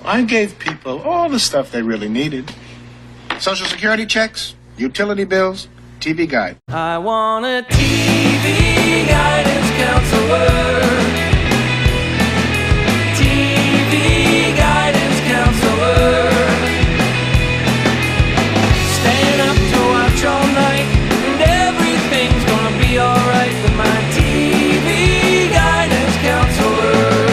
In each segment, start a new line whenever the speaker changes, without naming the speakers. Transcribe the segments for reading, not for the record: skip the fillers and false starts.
I gave people all the stuff they really needed. Social Security checks, utility bills, TV guide.
I want a TV guidance counselor. TV guidance counselor. Staying up to watch all night, and everything's gonna be alright with my TV guidance counselor.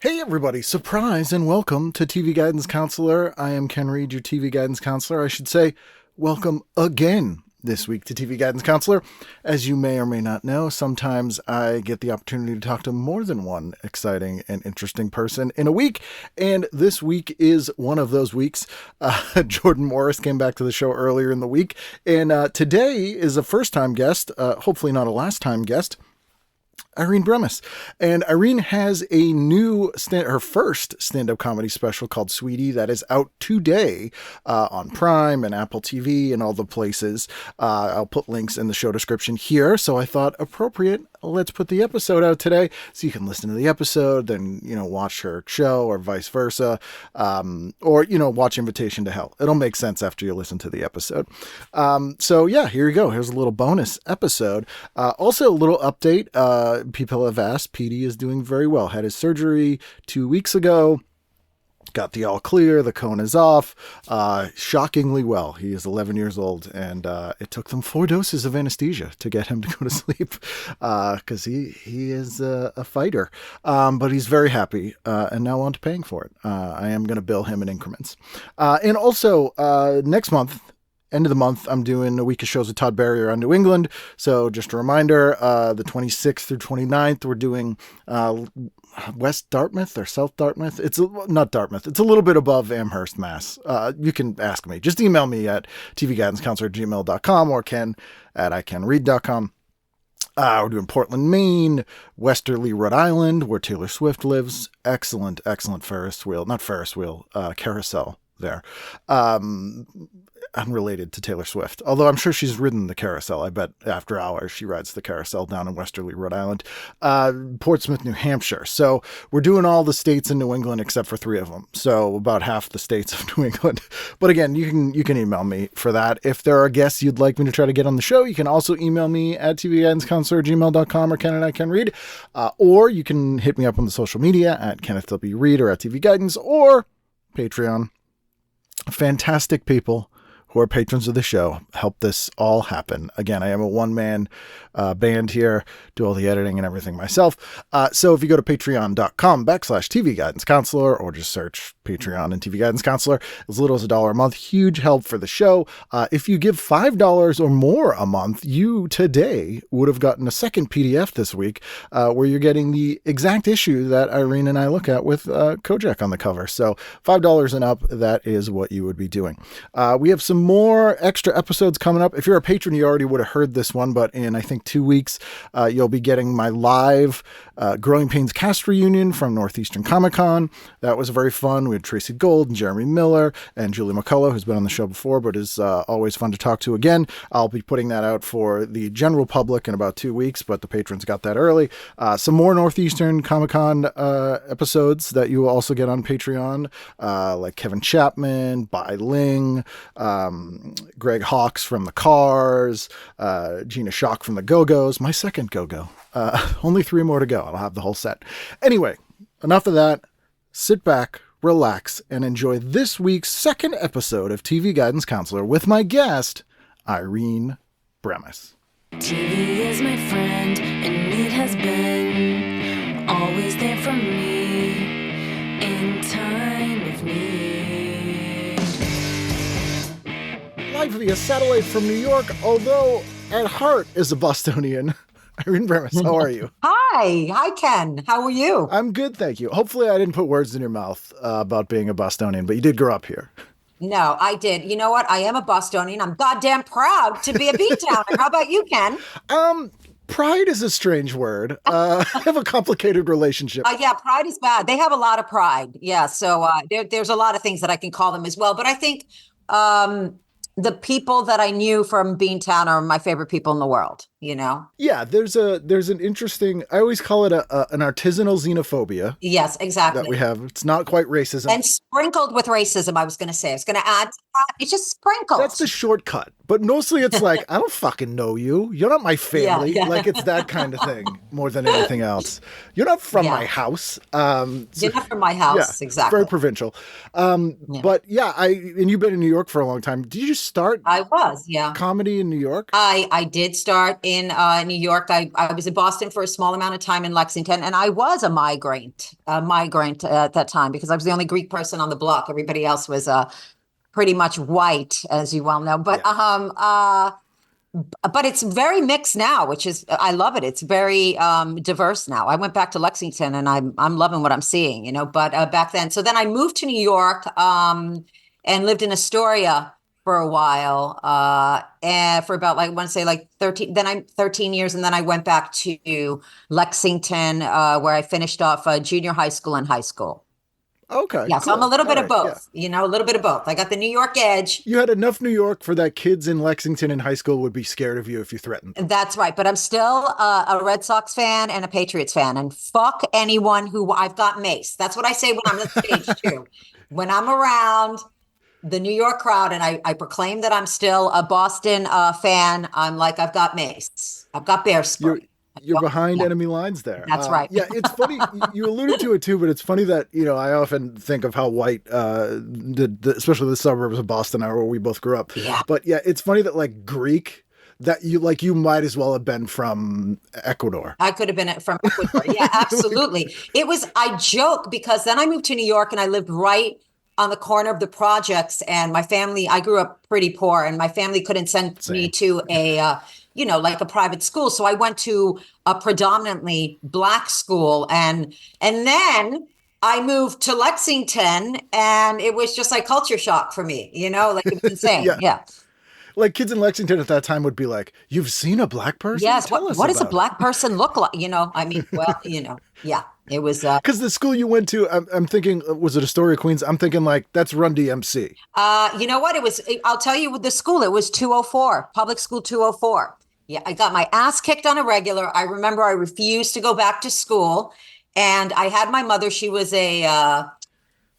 Hey everybody, surprise and welcome to TV Guidance Counselor. I am Ken Reed, your TV Guidance Counselor. I should say, welcome again this week to TV Guidance Counselor. As you may or may not know, sometimes I get the opportunity to talk to more than one exciting and interesting person in a week, and this week is one of those weeks. Jordan Morris came back to the show earlier in the week, and today is a first-time guest, hopefully not a last-time guest, Irene Bremis. And Irene has a new, her first stand-up comedy special called Sweetie that is out today on Prime and Apple TV and all the places. I'll put links in the show description here. So I thought appropriate, let's put the episode out today so you can listen to the episode, then, watch her show or vice versa. Or, watch Invitation to Hell. It'll make sense after you listen to the episode. So yeah, here you go. Here's a little bonus episode. Also a little update. People have asked, Petey is doing very well. Had his surgery 2 weeks ago. Got the all clear. The cone is off. Shockingly well. He is 11 years old, and it took them 4 doses of anesthesia to get him to go to sleep because he is a fighter. But he's very happy and now on to paying for it. I am going to bill him in increments. And also next month, end of the month, I'm doing a week of shows with Todd Barry around New England. So just a reminder, the 26th through 29th, we're doing West Dartmouth or South Dartmouth. It's not Dartmouth. It's a little bit above Amherst, Mass. You can ask me. Just email me at tvguidancecounselor@gmail.com or ken@icanread.com. We're doing Portland, Maine, Westerly, Rhode Island, where Taylor Swift lives. Excellent carousel there. Unrelated to Taylor Swift, although I'm sure she's ridden the carousel. I bet after hours she rides the carousel down in Westerly, Rhode Island. Portsmouth, New Hampshire. So we're doing all the states in New England except for 3 of them. So about half the states of New England. But again, you can email me for that. If there are guests you'd like me to try to get on the show, you can also email me at tvguidancecounselor@gmail.com or ken@icanread. Or you can hit me up on the social media at Kenneth W. Reed or at TV Guidance or Patreon. Fantastic people who are patrons of the show help this all happen. Again, I am a one-man band here, do all the editing and everything myself. So if you go to patreon.com/TV Guidance Counselor or just search Patreon and TV Guidance Counselor, as little as $1 a month, huge help for the show. If you give $5 or more a month, you today would have gotten a second PDF this week where you're getting the exact issue that Irene and I look at with Kojak on the cover. So $5 and up, that is what you would be doing. We have some more extra episodes coming up. If you're a patron, you already would have heard this one, but in, I think, 2 weeks, you'll be getting my live Growing Pains cast reunion from Northeastern Comic Con. That was very fun. We had Tracy Gold and Jeremy Miller and Julie McCullough, who's been on the show before, but is always fun to talk to again. I'll be putting that out for the general public in about 2 weeks, but the patrons got that early. Some more Northeastern Comic Con episodes that you will also get on Patreon, like Kevin Chapman, Bai Ling, Greg Hawkes from the Cars, Gina Schock from the Go-Go's, my second Go-Go. Only 3 more to go. I'll have the whole set. Anyway, enough of that. Sit back, relax, and enjoy this week's second episode of TV Guidance Counselor with my guest, Irene Bremis.
TV is my friend, and it has been always there for me in time of need.
Live via satellite from New York, although at heart is a Bostonian. Irene Bremis, how are you?
Hi, Ken. How are you?
I'm good, thank you. Hopefully I didn't put words in your mouth about being a Bostonian, but you did grow up here.
No, I did. You know what? I am a Bostonian. I'm goddamn proud to be a B-Towner. How about you, Ken?
Pride is a strange word. I have a complicated relationship.
Yeah, pride is bad. They have a lot of pride. Yeah, so there's a lot of things that I can call them as well. But I think the people that I knew from Beantown are my favorite people in the world. you know?
Yeah, there's an interesting, I always call it an artisanal xenophobia
Yes,
that we
exactly.
have. It's not quite racism.
And sprinkled with racism, I was going to say. I was going to add to that. It's just
That's
sprinkled.
the shortcut. But mostly it's like, I don't fucking know you. You're not my
Yeah,
family.
yeah.
Like it's that kind of thing more than anything else. You're not from
Yeah.
my house.
You're not from my
Yeah,
house. Exactly.
very provincial.
Yeah.
But yeah, and you've been in New York for a long time. Did you just start
I was, yeah.
comedy in New York?
I did start in New York. I was in Boston for a small amount of time in Lexington, and I was a migrant at that time because I was the only Greek person on the block. Everybody else was pretty much white, as you well know. But it's very mixed now, which is I love it. It's very diverse now. I went back to Lexington, and I'm loving what I'm seeing, you know. But back then, so then I moved to New York and lived in Astoria for a while, and for about like I want to say like 13. Then I'm 13 years, and then I went back to Lexington, where I finished off junior high school and high school.
Okay,
Yeah, so I'm a
cool.
little bit
All
of
right,
both, you know, a little bit of both. I got the New York edge.
You had enough New York for that kids in Lexington in high school would be scared of you if you threatened them.
That's right. But I'm still a Red Sox fan and a Patriots fan. And fuck anyone who I've got mace. That's what I say when I'm on stage, too. When I'm around the New York crowd and I proclaim that I'm still a Boston fan, I'm like, I've got mace. I've got bear spray.
You're behind
Yeah.
enemy lines there.
That's right.
Yeah, it's funny. You alluded to it too, but it's funny that, you know, I often think of how white, especially the suburbs of Boston are where we both grew up.
Yeah.
But yeah, it's funny that like Greek, that you might as well have been from Ecuador.
I could have been from Ecuador. Yeah, absolutely. I joke because then I moved to New York and I lived right on the corner of the projects, and my family, I grew up pretty poor, and my family couldn't send me to a, like a private school. So I went to a predominantly Black school, and then I moved to Lexington, and it was just like culture shock for me, you know, like it was insane. Yeah.
Like kids in Lexington at that time would be like, "You've seen a black person?
Yes.
Tell us
What does a
about
Black person look like? You know, I mean, well, you know, yeah, it was.
Because the school you went to, I'm thinking, was it Astoria, Queens? I'm thinking like that's Run DMC.
You know what? I'll tell you with the school, it was 204, public school 204. Yeah, I got my ass kicked on a regular. I remember I refused to go back to school. And I had my mother, she was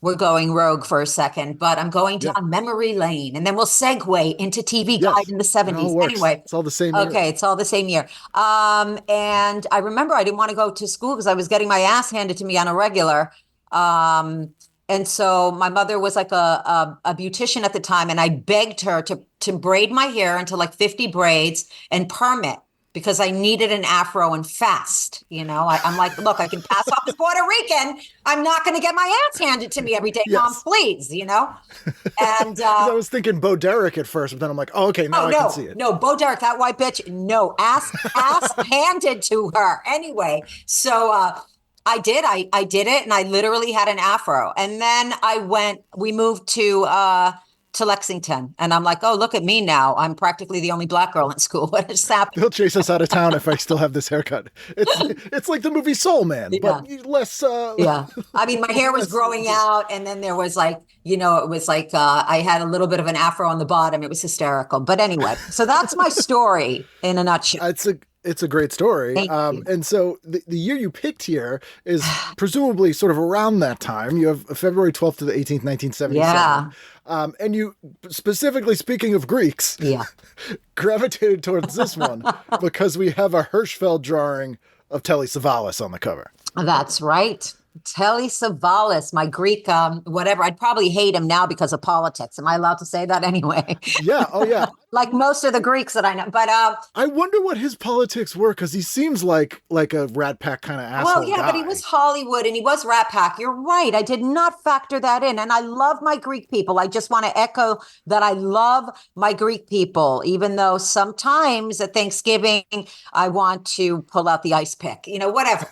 we're going rogue for a second, but I'm going down memory lane. And then we'll segue into TV Guide in the 70s. Anyway.
It's all the same year.
Okay, it's all the same year. And I remember I didn't want to go to school because I was getting my ass handed to me on a regular. And so my mother was like a beautician at the time, and I begged her to braid my hair into like 50 braids and perm it because I needed an afro and fast. You know, I'm like, look, I can pass off as Puerto Rican. I'm not going to get my ass handed to me every day. Mom, please, you know? And
I was thinking Bo Derek at first, but then I'm like, oh, okay, now I can see it.
No, Bo Derek, that white bitch, no, ass handed to her. Anyway, so I did it, and I literally had an afro. And then we moved to Lexington, and I'm like, oh, look at me now. I'm practically the only Black girl in school. What just happened?
They'll chase us out of town if I still have this haircut. It's like the movie Soul Man, but less.
Yeah. I mean, my hair was growing out, and then there was like, you know, it was like I had a little bit of an afro on the bottom. It was hysterical. But anyway, so that's my story in a nutshell.
It's a great story. And so the year you picked here is presumably sort of around that time. You have February 12th to the 18th, 1977.
Yeah.
And you, specifically speaking of Greeks, gravitated towards this one because we have a Hirschfeld drawing of Telly Savalas on the cover.
That's right. Telly Savalas, my Greek, whatever. I'd probably hate him now because of politics. Am I allowed to say that anyway?
Yeah. Oh, yeah.
Like most of the Greeks that I know. But
I wonder what his politics were, because he seems like a Rat Pack kind of asshole.
Well, yeah,
guy.
but he was Hollywood and he was Rat Pack. You're right. I did not factor that in. And I love my Greek people. I just want to echo that I love my Greek people, even though sometimes at Thanksgiving, I want to pull out the ice pick, you know, whatever.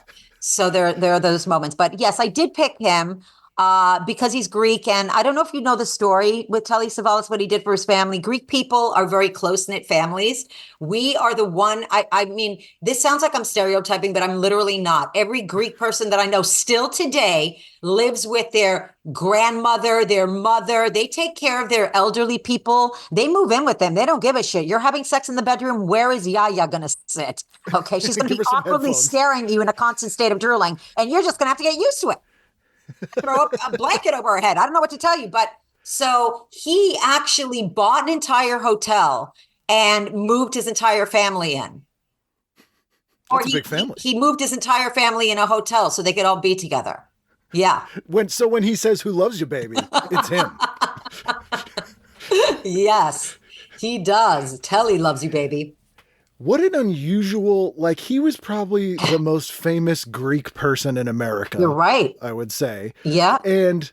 So there are those moments. But yes, I did pick him because he's Greek. And I don't know if you know the story with Telly Savalas, what he did for his family. Greek people are very close-knit families. We are the one, I mean, this sounds like I'm stereotyping, but I'm literally not. Every Greek person that I know still today lives with their grandmother, their mother. They take care of their elderly people. They move in with them. They don't give a shit. You're having sex in the bedroom. Where is Yaya going to sit? Okay. She's going to
Give
be
her some
awkwardly
headphones.
staring at you in a constant state of drooling. And you're just going to have to get used to it. Throw a blanket over her head. I don't know what to tell you. But so he actually bought an entire hotel and moved his entire family in.
That's a big family.
He moved his entire family in a hotel so they could all be together. Yeah.
When he says "Who loves you, baby," it's him.
Yes, he does. Telly loves you, baby.
What an unusual, like, he was probably the most famous Greek person in America.
You're right.
I would say.
Yeah.
And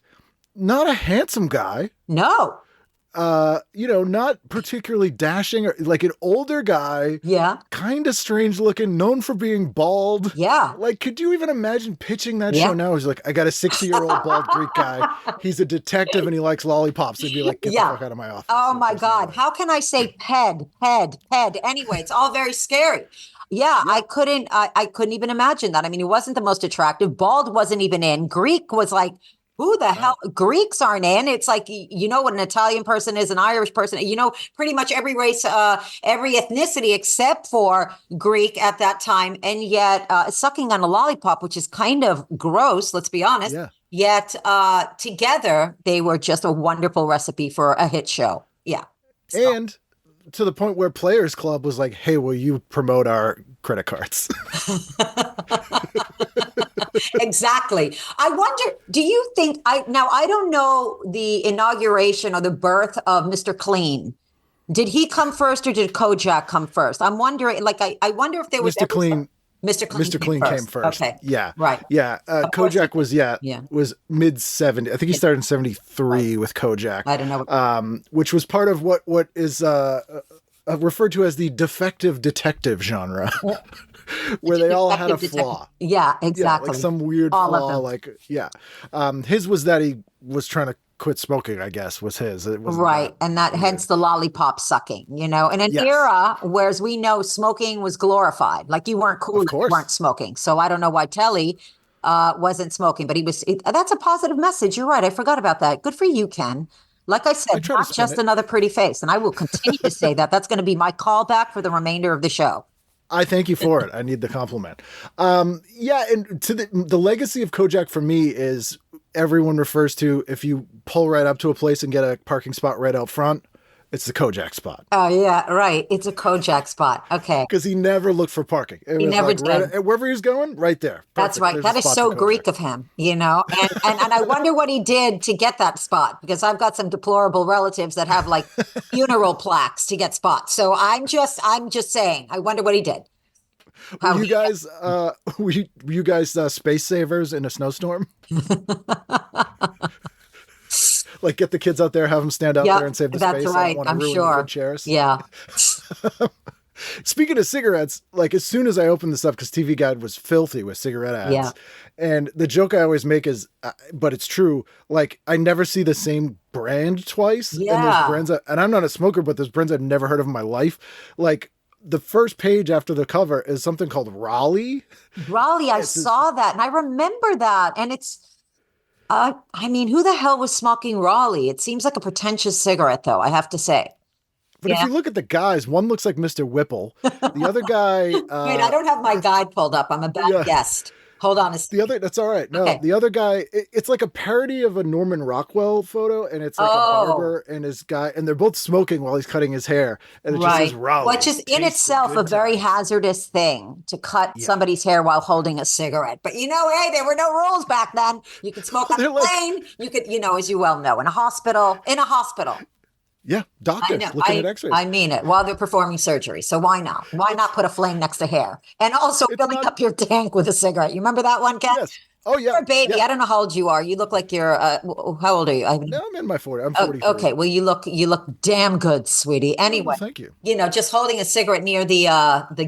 not a handsome guy.
No.
Not particularly dashing, or like an older guy.
Yeah.
Kind of strange looking, known for being bald.
Yeah.
Like, could you even imagine pitching that show now? He's like, I got a 60-year-old bald Greek guy. He's a detective and he likes lollipops. They'd be like, get the fuck out of my office.
Oh my God. How can I say ped? Anyway, it's all very scary. Yeah, I couldn't even imagine that. I mean, he wasn't the most attractive. Bald wasn't even in. Greek was like, who the hell? Greeks aren't in. It's like, you know what an Italian person is, an Irish person, pretty much every race, every ethnicity except for Greek at that time. And yet sucking on a lollipop, which is kind of gross, let's be honest. Yeah. Yet together, they were just a wonderful recipe for a hit show. Yeah. So.
And to the point where Players Club was like, hey, will you promote our credit cards?
Exactly. I wonder, do you think, I don't know the inauguration or the birth of Mr. Clean. Did he come first or did Kojak come first? I'm wondering, like, I wonder if there was
Mr. Clean.
Mr. Clean
came first.
Okay.
Yeah.
Right.
Yeah. Kojak was mid 70s. I think he started in 73 with Kojak.
I don't know.
Which was part of what is referred to as the defective detective genre. Where they all had a flaw.
Yeah, exactly.
Yeah, like some weird
all
flaw. Like, yeah. His was that he was trying to quit smoking, I guess, was his. It wasn't
right. And that hence the lollipop sucking, in an era, whereas we know smoking was glorified. Like you weren't cool if you weren't smoking. So I don't know why Telly wasn't smoking, but that's a positive message. You're right. I forgot about that. Good for you, Ken. Like I said, not just another pretty face. And I will continue to say that. That's going to be my callback for the remainder of the show.
I thank you for it. I need the compliment. And to the legacy of Kojak for me is everyone refers to, if you pull right up to a place and get a parking spot right out front, it's the Kojak spot.
Oh, yeah, right. It's a Kojak spot. Okay.
Because he never looked for parking. He
never did.
Right, wherever he was going, right there. Perfect.
That's right. That is so Greek of him, And I wonder what he did to get that spot, because I've got some deplorable relatives that have like funeral plaques to get spots. So I'm just saying, I wonder what he did.
Were you guys space savers in a snowstorm? Like get the kids out there, have them stand out there and save the space.
That's right. I'm sure.
Chairs.
Yeah.
Speaking of cigarettes, like as soon as I opened this up, because TV Guide was filthy with cigarette ads, and the joke I always make is, but it's true. Like I never see the same brand twice.
Yeah.
And there's brands, and I'm not a smoker, but there's brands I've never heard of in my life. Like the first page after the cover is something called Raleigh.
I saw that, and I remember that, and it's. I mean, who the hell was smoking Raleigh? It seems like a pretentious cigarette, though, I have to say.
But if you look at the guys, one looks like Mr. Whipple. The other guy...
Wait, I don't have my guide pulled up. I'm a bad guest. Hold on a second.
That's all right. No, the other guy, it's like a parody of a Norman Rockwell photo, and it's like a barber and his guy, and they're both smoking while he's cutting his hair, and it just says Raleigh.
Which is in itself a very hazardous thing, to cut somebody's hair while holding a cigarette. But hey, there were no rules back then. You could smoke on a plane. You could, as you well know, in a hospital.
Yeah, doctors looking at x-rays.
I mean it, while they're performing surgery. So why not? Why not put a flame next to hair? And also filling up your tank with a cigarette. You remember that one, Ken?
Yes. Oh yeah.
You're a baby.
Yeah.
I don't know how old you are. You look like you're, how old are you?
No, I'm in my 40s. I'm
Oh,
44.
okay. Well, you look damn good, sweetie.
Oh,
Anyway,
well, thank you.
Just holding a cigarette near the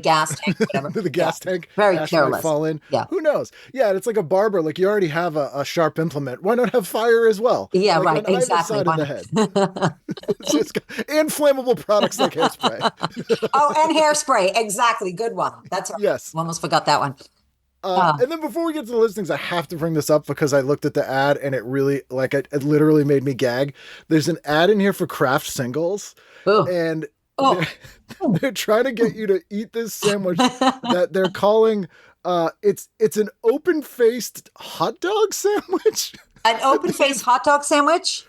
gas tank, whatever.
The gas tank.
Very
ash
careless.
might fall in.
Yeah.
Who knows? Yeah, it's like a barber. Like you already have a sharp implement. Why not have fire as well?
Yeah,
like
right.
On
Exactly.
either side of the head. And flammable products like hairspray.
Oh, and hairspray. Exactly. Good one. That's right.
Yes.
Almost forgot that one.
And then before we get to the listings, I have to bring this up because I looked at the ad and it really, it literally made me gag. There's an ad in here for Kraft Singles,
Ooh.
and
Oh.
they're trying to get you to eat this sandwich that they're calling, it's an open-faced hot dog sandwich.
An open-faced hot dog sandwich?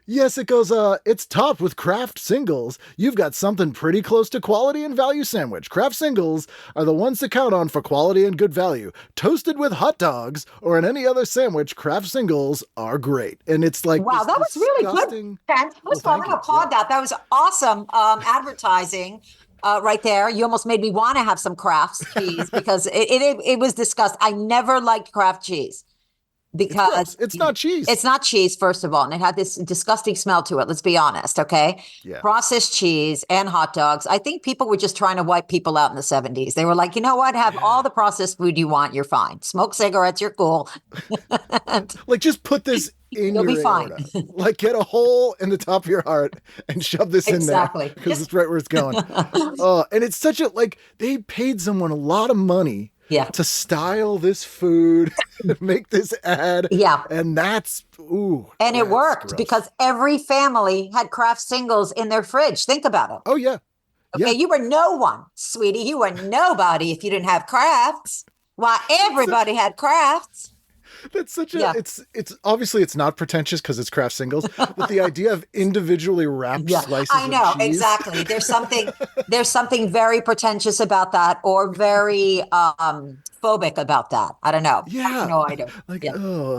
Yes, it goes, it's topped with Kraft Singles. You've got something pretty close to quality and value sandwich. Kraft Singles are the ones to count on for quality and good value. Toasted with hot dogs or in any other sandwich, Kraft Singles are great. And it's like,
wow, that was really good. Ken. First of all, I'm going to applaud that. That was awesome advertising right there. You almost made me want to have some Kraft cheese because it was disgusting. I never liked Kraft cheese. Because
it's not cheese.
It's not cheese, first of all. And it had this disgusting smell to it. Let's be honest. Okay.
Yeah.
Processed cheese and hot dogs. I think people were just trying to wipe people out in the 70s. They were like, you know what? Have all the processed food you want. You're fine. Smoke cigarettes. You're cool.
Like, just put this in
You'll
your
be fine.
aorta. Like, get a hole in the top of your heart and shove this in there. Because it's right where it's going. And it's such a, they paid someone a lot of money to style this food, make this ad.
Yeah.
And that's,
And it worked
gross.
because every family had Kraft Singles in their fridge. Think about it.
Oh, yeah.
Okay, you were no one, sweetie. You were nobody if you didn't have Krafts. Why, everybody had Krafts.
That's such a, it's obviously it's not pretentious because it's Kraft Singles, but the idea of individually wrapped slices
I know,
of cheese.
exactly. There's something very pretentious about that or very phobic about that. I don't know.
Yeah.
I have no idea.
Oh,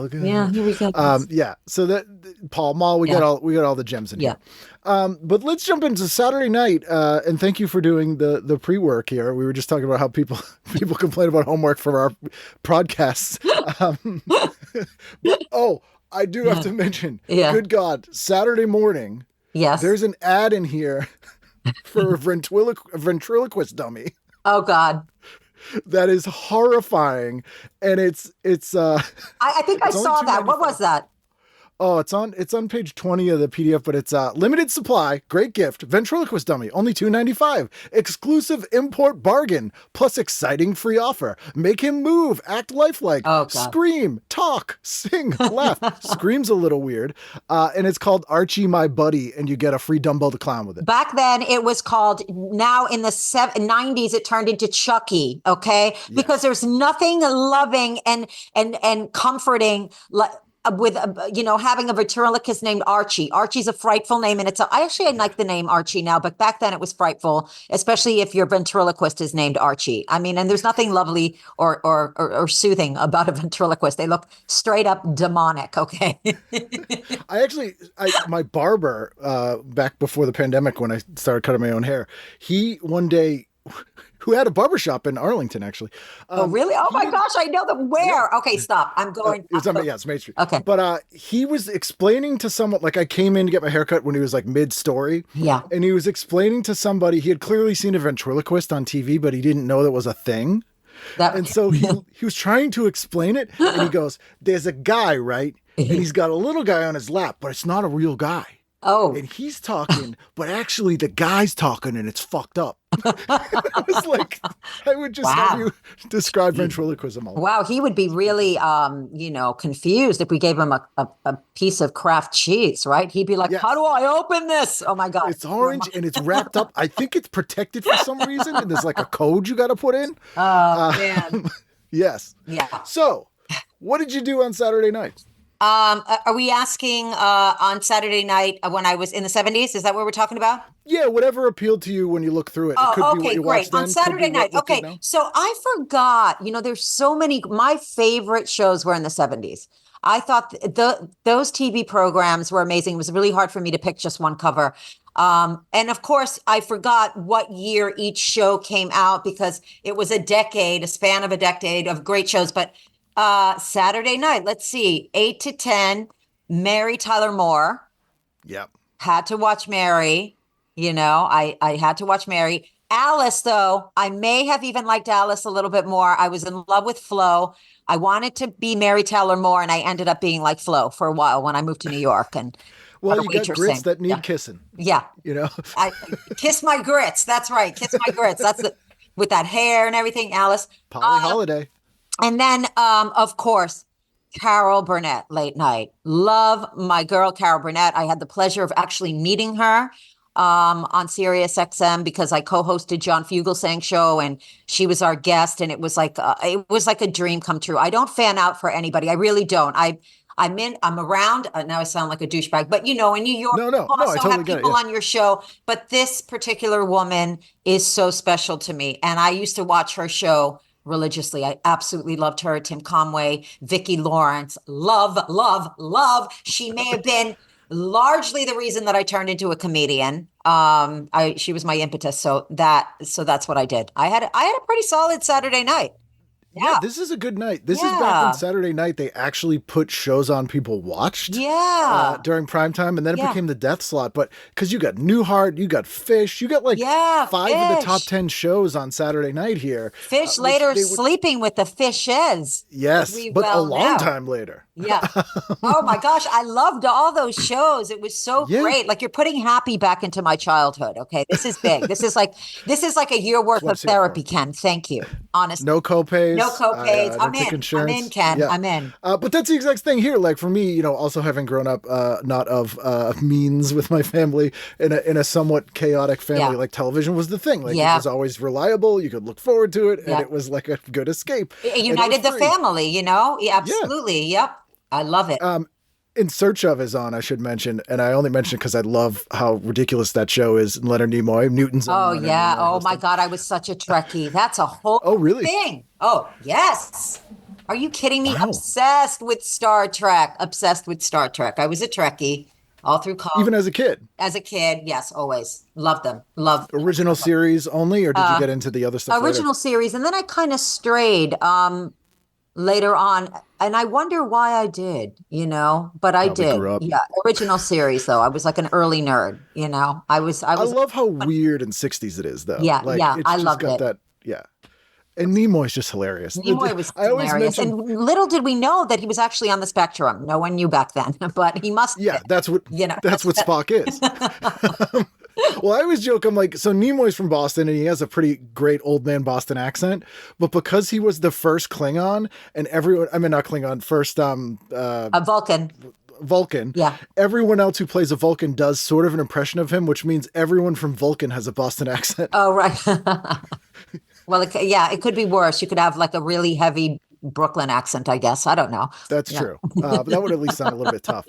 God.
Yeah, here we go.
Yeah. So that Paul Mall, we got all the gems in here. But let's jump into Saturday night. And thank you for doing the pre-work here. We were just talking about how people complain about homework for our podcasts. I do have to mention, good God, Saturday morning.
Yes.
There's an ad in here for a ventriloquist dummy.
Oh God.
That is horrifying. And it's
I think I saw that. What was that?
Oh, it's on page 20 of the PDF, but it's limited supply, great gift, ventriloquist dummy, only $2.95, exclusive import bargain, plus exciting free offer. Make him move, act lifelike, scream, talk, sing, laugh. Scream's a little weird. And it's called Archie My Buddy, and you get a free dumbbell to clown with it.
Back then it was called, now in the 90s it turned into Chucky, okay? Yes. Because there's nothing loving and comforting with having a ventriloquist named Archie. Archie's a frightful name, and I like the name Archie now, but back then it was frightful, especially if your ventriloquist is named Archie. I mean, and there's nothing lovely or soothing about a ventriloquist. They look straight up demonic. Okay.
My barber back before the pandemic, when I started cutting my own hair, he one day, who had a barbershop in Arlington, actually.
Oh, really? Oh, my gosh. I know them. Where? Yeah. Okay, stop. I'm going.
It's Main Street.
Okay.
But he was explaining to someone, I came in to get my haircut when he was mid-story.
Yeah.
And he was explaining to somebody, he had clearly seen a ventriloquist on TV, but he didn't know that was a thing. And so he was trying to explain it. And he goes, there's a guy, right? And he's got a little guy on his lap, but it's not a real guy.
Oh.
And he's talking, but actually the guy's talking and it's fucked up. I was like, I would just have you describe ventriloquism.
Wow, he would be really, confused if we gave him a piece of Kraft cheese, right? He'd be like, how do I open this? Oh, my God.
It's orange and it's wrapped up. I think it's protected for some reason. And there's a code you got to put in.
Oh, man.
Yes.
Yeah.
So what did you do on Saturday night?
Are we asking on Saturday night when I was in the 70s? Is that what we're talking about?
Yeah, whatever appealed to you when you look through it. It could be what you watched then.
On Saturday night. Okay, so I forgot, there's so many, my favorite shows were in the 70s. I thought those TV programs were amazing. It was really hard for me to pick just one cover. And of course, I forgot what year each show came out because it was a span of a decade of great shows. But Saturday night, let's see, 8 to 10, Mary Tyler Moore.
Yep.
Had to watch Mary. I had to watch Mary. Alice, though, I may have even liked Alice a little bit more. I was in love with Flo. I wanted to be Mary Tyler Moore, and I ended up being like Flo for a while when I moved to New York. And
well, you got grits that need kissing.
Yeah. I kiss my grits. That's right. Kiss my grits. That's it. With that hair and everything, Alice.
Polly Holiday.
And then, of course, Carol Burnett, late night. Love my girl, Carol Burnett. I had the pleasure of actually meeting her on Sirius XM because I co-hosted John Fugelsang's show and she was our guest. And it was like a dream come true. I don't fan out for anybody. I really don't. I'm around. Now I sound like a douchebag, but in New York,
no,
you also
I totally
have
get
people
it, yeah.
on your show. But this particular woman is so special to me. And I used to watch her show religiously. I absolutely loved her. Tim Conway, Vicki Lawrence, love. She may have been largely the reason that I turned into a comedian. She was my impetus. So that's what I did. I had a pretty solid Saturday night.
Yeah, this is a good night. This is back when Saturday night they actually put shows on people watched.
Yeah.
During prime time, and then it became the death slot. But because you got Newhart, you got Fish, you got like 5 of the top 10 shows on Saturday night here.
Fish later sleeping with the fishes.
Yes, but a long time later.
Yeah. Oh my gosh, I loved all those shows. It was so great. Like you're putting happy back into my childhood. Okay, this is big. This is like a year worth of therapy, Ken. Thank you. Honestly.
No copays.
No copays. I'm in.
Insurance.
I'm in, Ken.
Yeah.
I'm in.
But that's the exact thing here. Like for me, also having grown up not of means with my family in a somewhat chaotic family, like television was the thing. Like it was always reliable. You could look forward to it, and it was like a good escape.
It united the family. Yeah, absolutely. Yeah. Yep. I love it.
In Search Of is on, I should mention, and I only mention it because I love how ridiculous that show is. And Leonard Nimoy, Newton's.
Oh yeah. Oh my God, I was such a Trekkie. That's a whole thing. Oh yes. Are you kidding me? Wow. Obsessed with Star Trek. I was a Trekkie all through college.
Even as a kid.
As a kid, yes, always loved them. Loved
original series only, or did you get into the other stuff?
Original series, and then I kind of strayed. Later on, and I wonder why I did, but I did. Yeah, original series though. I was like an early nerd, I love
how weird and 60s it is though.
Yeah,
like,
yeah, I
loved
it.
That, yeah. And Nimoy's just hilarious.
Nimoy was hilarious. And little did we know that he was actually on the spectrum. No one knew back then, but he must.
Yeah, that's what that's what Spock is. Well, I always joke, I'm like, so Nimoy's from Boston and he has a pretty great old man Boston accent, but because he was the first Klingon and not Klingon, first
a Vulcan. Yeah.
Everyone else who plays a Vulcan does sort of an impression of him, which means everyone from Vulcan has a Boston accent.
Oh, right. Well, it could be worse. You could have like a really heavy Brooklyn accent, I guess. I don't know.
That's true. But that would at least sound a little bit tough.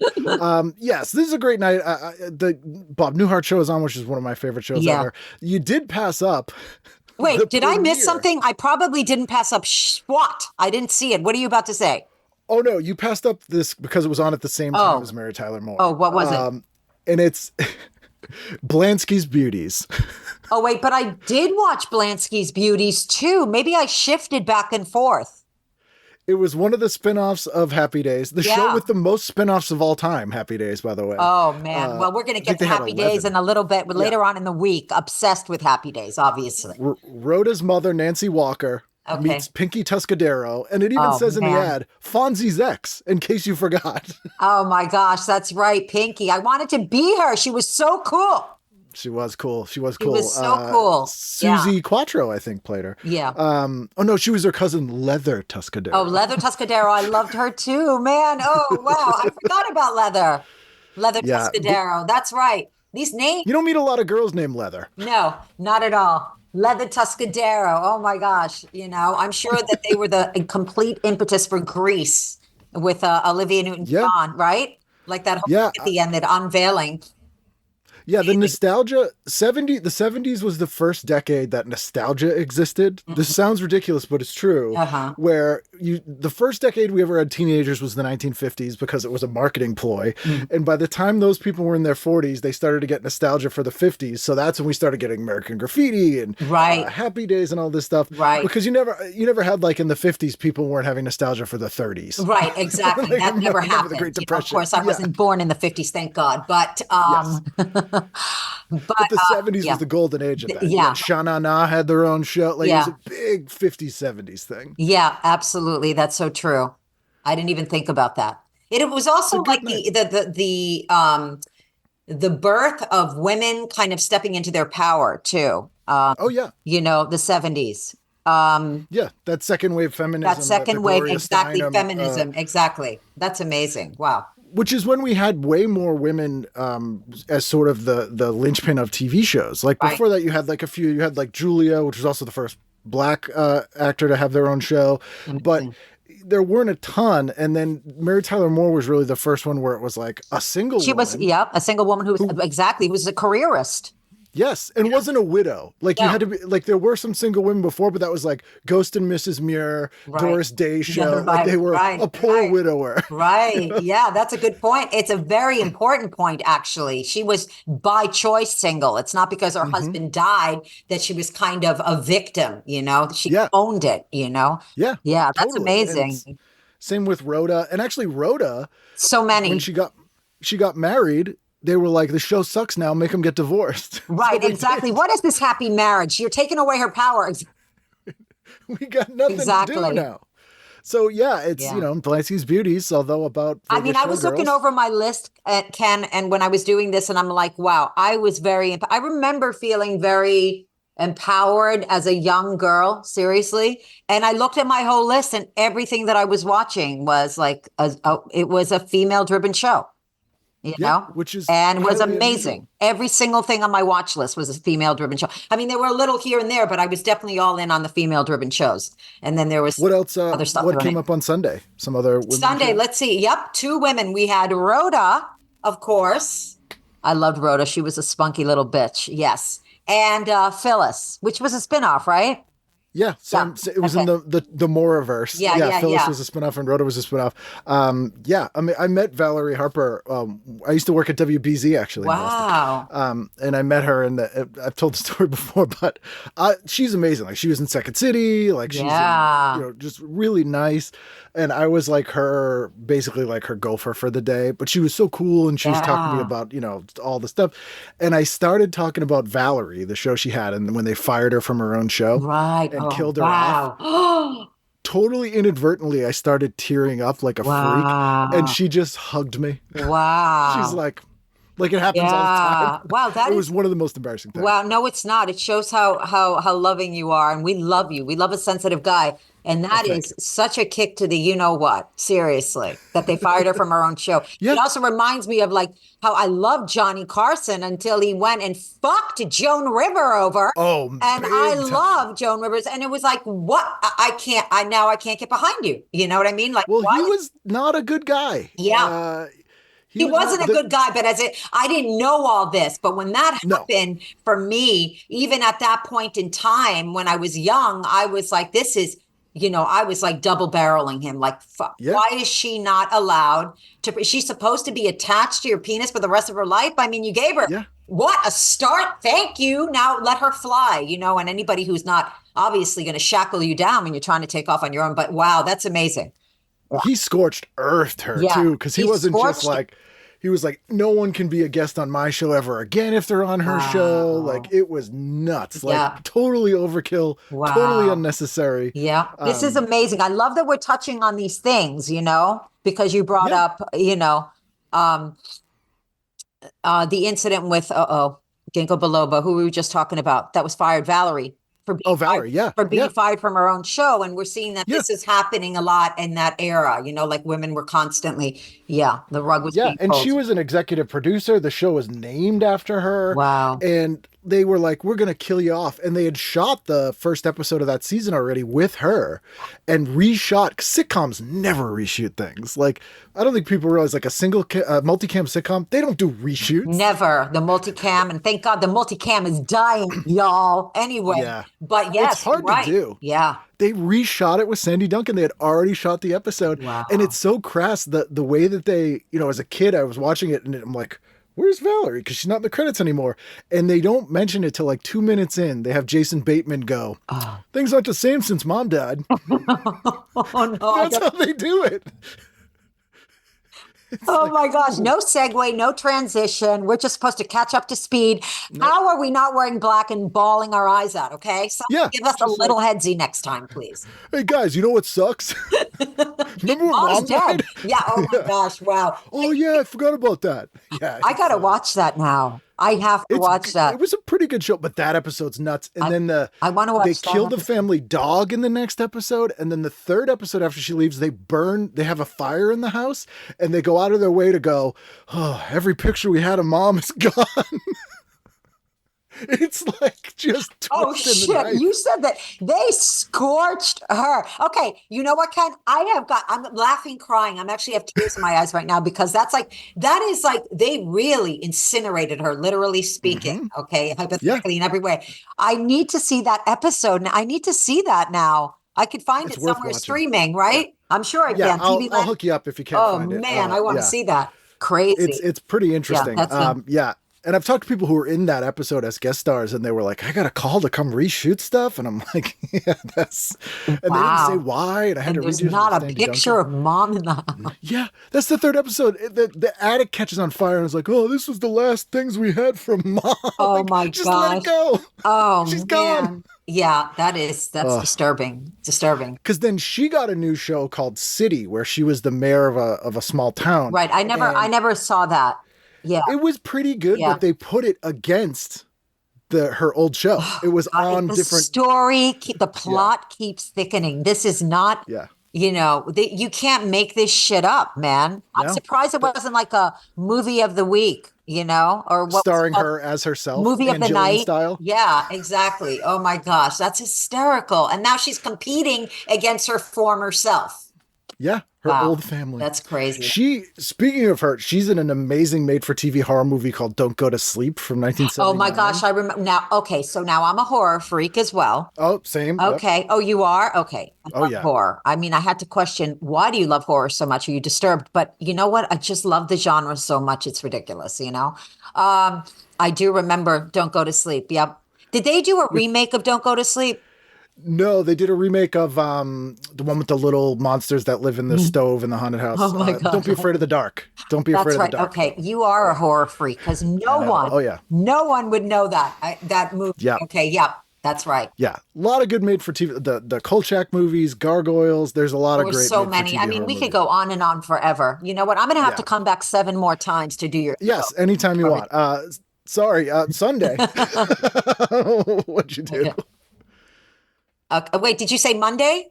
Yes, this is a great night. The Bob Newhart show is on, which is one of my favorite shows ever. You did pass up.
Wait, did I miss something? I probably didn't pass up SWAT. I didn't see it. What are you about to say?
Oh, no, you passed up this because it was on at the same time as Mary Tyler Moore.
Oh, what was it?
And it's Blansky's Beauties.
Oh, wait, but I did watch Blansky's Beauties too. Maybe I shifted back and forth.
It was one of the spinoffs of Happy Days, the show with the most spinoffs of all time. Happy Days, by the way.
Oh man! Well, we're going to get to Happy Days in a little bit, but later on in the week. Obsessed with Happy Days, obviously.
Rhoda's mother, Nancy Walker, meets Pinky Tuscadero, and it even says in the ad, Fonzie's ex, in case you forgot.
Oh my gosh, that's right, Pinky. I wanted to be her. She was so cool.
She was cool. She was
so cool.
Susie Quattro, I think, played her.
Yeah.
Oh, no, she was her cousin, Leather Tuscadero.
Oh, Leather Tuscadero. I loved her too, man. Oh, wow. I forgot about Leather. Leather Tuscadero. That's right. These names.
You don't meet a lot of girls named Leather.
No, not at all. Leather Tuscadero. Oh, my gosh. I'm sure that they were the complete impetus for Grease with Olivia Newton-John, right? Like that whole at the end, that unveiling.
Yeah, the nostalgia the 70s was the first decade that nostalgia existed. This sounds ridiculous, but it's true. Where the first decade we ever had teenagers was the 1950s because it was a marketing ploy. And by the time those people were in their 40s, they started to get nostalgia for the 50s. So that's when we started getting American Graffiti and Happy Days and all this stuff.
Right.
Because you never had, like, in the 50s, people weren't having nostalgia for the 30s.
Right, exactly.
Like,
that never happened.
The Great Depression.
Of course, I wasn't born in the 50s, thank God. But
But the 70s was the golden age of that.
Yeah.
Sha Na Na had their own show. Like, it was a big 50s, 70s thing.
Yeah, absolutely. That's so true. I didn't even think about that. It was also like the birth of women kind of stepping into their power too. You know, the 70s.
That second wave feminism.
That second wave, exactly,
Steinem,
feminism, exactly. That's amazing. Wow.
Which is when we had way more women as sort of the linchpin of TV shows. Like before that, you had like you had like Julia, which was also the first Black actor to have their own show. But there weren't a ton. And then Mary Tyler Moore was really the first one where it was like a single woman.
She was, a single woman who was a careerist.
Yes, and wasn't a widow. Like you had to be like there were some single women before, but that was like Ghost and Mrs. Muir, Doris Day show. Like they were a poor widower.
Right. Yeah, that's a good point. It's a very important point, actually. She was by choice single. It's not because her husband died that she was kind of a victim, you know. She owned it, you know.
Yeah.
Yeah, that's
totally.
amazing.
Same with Rhoda. And actually Rhoda,
so many.
When she got married, they were like, the show sucks now, make them get divorced.
Right, so exactly. What is this happy marriage? You're taking away her power.
We got nothing to do now. So it's, you know, Delancey's Beauties, although about
I mean, I was looking over my list, Ken, and when I was doing this, and I'm like, wow, I remember feeling very empowered as a young girl, seriously. And I looked at my whole list, and everything that I was watching was like, it was a female-driven show. You know,
which is
was amazing. Unusual. Every single thing on my watch list was a female-driven show. I mean, there were a little here and there, but I was definitely all in on the female-driven shows. And then there was
what else?
Other stuff.
What came up on Sunday? Some other women
Sunday.
shows?
Let's see. Yep, 2 women. We had Rhoda, of course. I loved Rhoda. She was a spunky little bitch. Yes, and Phyllis, which was a spinoff, right?
Yeah, it was in the Moraverse. Phyllis was a spinoff and Rhoda was a spinoff. I mean, I met Valerie Harper. I used to work at WBZ actually.
Wow.
And I met her, and I've told the story before, but she's amazing. Like she was in Second City. Like she's just really nice. And I was like basically like her gopher for the day. But she was so cool, and she was talking to me about all the stuff. And I started talking about Valerie, the show she had, and when they fired her from her own show,
right.
And killed her off. Totally inadvertently, I started tearing up like a freak, and she just hugged me.
Wow.
She's like it happens all the time.
Wow,
was one of the most embarrassing things.
Wow, no, it's not. It shows how loving you are, and we love you. We love a sensitive guy. And that is such a kick to the you-know-what, seriously, that they fired her from her own show. It also reminds me of like how I loved Johnny Carson until he went and fucked Joan Rivers over.
Oh,
and I love Joan Rivers. And it was like, what? I can't get behind you. You know what I mean? Like,
well, he was not a good guy.
Yeah. He wasn't a good guy, but I didn't know all this. But when that happened for me, even at that point in time when I was young, I was like, this is, I was like double barreling him. Like, why is she not allowed to? She's supposed to be attached to your penis for the rest of her life. I mean, you gave her what a start. Thank you. Now let her fly, and anybody who's not obviously going to shackle you down when you're trying to take off on your own. But wow, that's amazing.
He scorched earthed her too, because he wasn't just like, he was like, no one can be a guest on my show ever again if they're on her show. Like, it was nuts. Like, totally overkill, totally unnecessry. Yeah.
This is amazing. I love that we're touching on these things, because you brought up, the incident with, Ginkgo biloba, who we were just talking about, that was fired, Valerie. For being fired from her own show. And we're seeing that this is happening a lot in that era, like women were constantly, the rug was being
and
pulled.
she was an executive producer. The show was named after her.
Wow.
And they were like, we're going to kill you off. And they had shot the first episode of that season already with her and reshot. Sitcoms never reshoot things. Like, I don't think people realize like a multicam sitcom, they don't do reshoots.
Never. The multicam. And thank God the multicam is dying, y'all. Anyway.
Yeah.
But yes,
it's hard
right.
to do.
Yeah.
They reshot it with Sandy Duncan. They had already shot the episode.
Wow.
And it's so crass the way that they, as a kid, I was watching it and I'm like, where's Valerie? Because she's not in the credits anymore. And they don't mention it till like 2 minutes in. They have Jason Bateman go, things aren't the same since mom died.
Oh, no.
That's how they do it.
Oh my gosh, no segue, no transition. We're just supposed to catch up to speed. How are we not wearing black and bawling our eyes out, okay? Give us a little headsy next time, please.
Hey guys, you know what sucks? Remember when mom died?
Yeah, oh my gosh, wow.
Oh yeah, I forgot about that. Yeah,
I got to watch that now. I have to watch that.
It was a pretty good show, but that episode's nuts. And then
I want to watch
they kill the family dog in the next episode. And then the third episode after she leaves, they have a fire in the house and they go out of their way to go, oh, every picture we had of mom is gone. It's like just
oh shit! You said that they scorched her. Okay, you know what, Ken? I'm laughing, crying. I'm actually have tears in my eyes right now because that is like they really incinerated her, literally speaking. Mm-hmm. Okay, hypothetically in every way. I need to see that episode. I need to see that now. I could find it somewhere streaming, right? Yeah. I'm sure I can.
I'll hook you up if you can't find it.
Oh man, I want to see that. Crazy.
It's pretty interesting. Yeah. And I've talked to people who were in that episode as guest stars, and they were like, I got a call to come reshoot stuff. And I'm like, yeah, that's... And they didn't say why, and I had to redo it.
There's not a picture of mom in the house.
Yeah, that's the third episode. The attic catches on fire, and it's like, oh, this was the last things we had from mom.
Oh,
like,
my
just
gosh.
let it go.
Oh,
she's
man.
gone.
Yeah, that's disturbing. Disturbing.
Because then she got a new show called City, where she was the mayor of a small town.
Right. I never saw that. Yeah,
it was pretty good, but they put it against her old show. It was on
the
different
story. The plot keeps thickening. This is not.
Yeah.
You can't make this shit up, man. I'm surprised it wasn't like a movie of the week, or what
starring her as herself,
movie of the night
style.
Yeah, exactly. Oh my gosh, that's hysterical. And now she's competing against her former self.
Yeah, her old family.
That's crazy.
Speaking of her, she's in an amazing made-for-TV horror movie called Don't Go to Sleep from 1979.
Oh my gosh, I remember now. Okay, so now I'm a horror freak as well.
Oh, same.
Okay. Yep. Oh, you are? Okay.
I love
horror. I mean, I had to question, why do you love horror so much? Are you disturbed? But you know what? I just love the genre so much. It's ridiculous, I do remember Don't Go to Sleep. Yep. Did they do a remake of Don't Go to Sleep?
No, they did a remake of the one with the little monsters that live in the stove in the haunted house.
Oh my God.
Don't be afraid of the dark. Don't be afraid of the dark.
Okay, you are a horror freak because no one would know that movie.
Yeah.
Okay, yep, that's right.
Yeah, a lot of good made for TV. The Kojak movies, Gargoyles. There's a lot of great.
So many. I mean, we could go on and on forever. You know what? I'm going to have to come back 7 more times to do your.
Yes, anytime you want. Sorry, Sunday. What'd you do?
Okay. Wait, did you say Monday?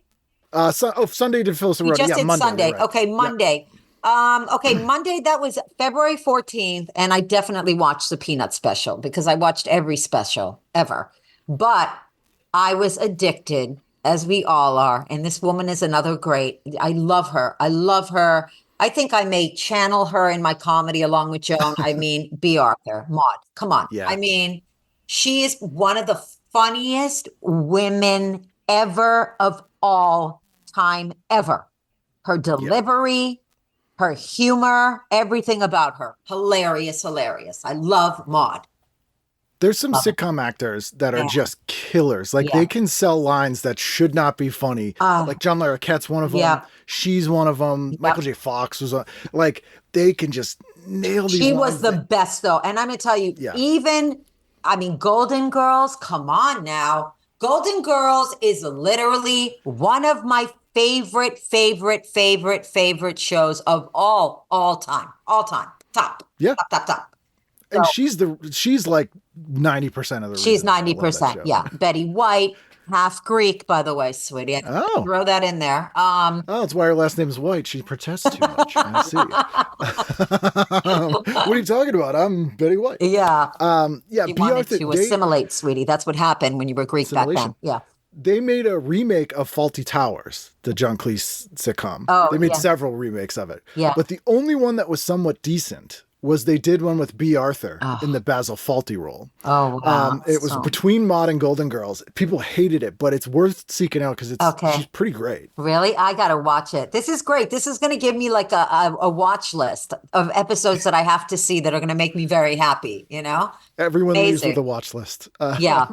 Sunday did Phyllis Monday.
Just did
Monday,
Sunday.
Right.
Okay, Monday. Yep. Monday, that was February 14th, and I definitely watched the Peanut special because I watched every special ever. But I was addicted, as we all are, and this woman is another great. I love her. I think I may channel her in my comedy along with Joan. I mean, Bea Arthur, Maude. Come on.
Yeah.
I mean, she is one of the funniest women ever of all time ever. Her delivery, her humor, everything about her. Hilarious. I love Maude.
There's some sitcom actors that are just killers. Like they can sell lines that should not be funny. Like John Larroquette's one of them. Yeah. She's one of them. Michael J. Fox was like they can just nail these.
She was the best though. And I'm going to tell you, Golden Girls, come on now. Golden Girls is literally one of my favorite shows of all time. Top.
Yeah.
Top.
And she's like 90% of the reason.
She's 90%. Yeah. Betty White, Half Greek, by the way, sweetie. I
Oh.
throw that in there.
Oh, that's why her last name is White. She protests too much. I see. What are you talking about? I'm Betty White.
Yeah.
Yeah,
You
Bea
wanted
Arthur,
to assimilate, sweetie. That's what happened when you were Greek back then.
Assimilation.
Yeah.
they made a remake of Fawlty Towers, the John Cleese sitcom.
Oh,
they made
yeah.
several remakes of it.
Yeah.
But the only one that was somewhat decent was they did one with Bea Arthur in the Basil Fawlty role.
Oh, wow.
It was between Maude and Golden Girls. People hated it, but it's worth seeking out because she's pretty great.
Really? I got to watch it. This is great. This is going to give me like a watch list of episodes that I have to see that are going to make me very happy, you know?
Everyone leaves
Amazing.
with a watch list.
Yeah.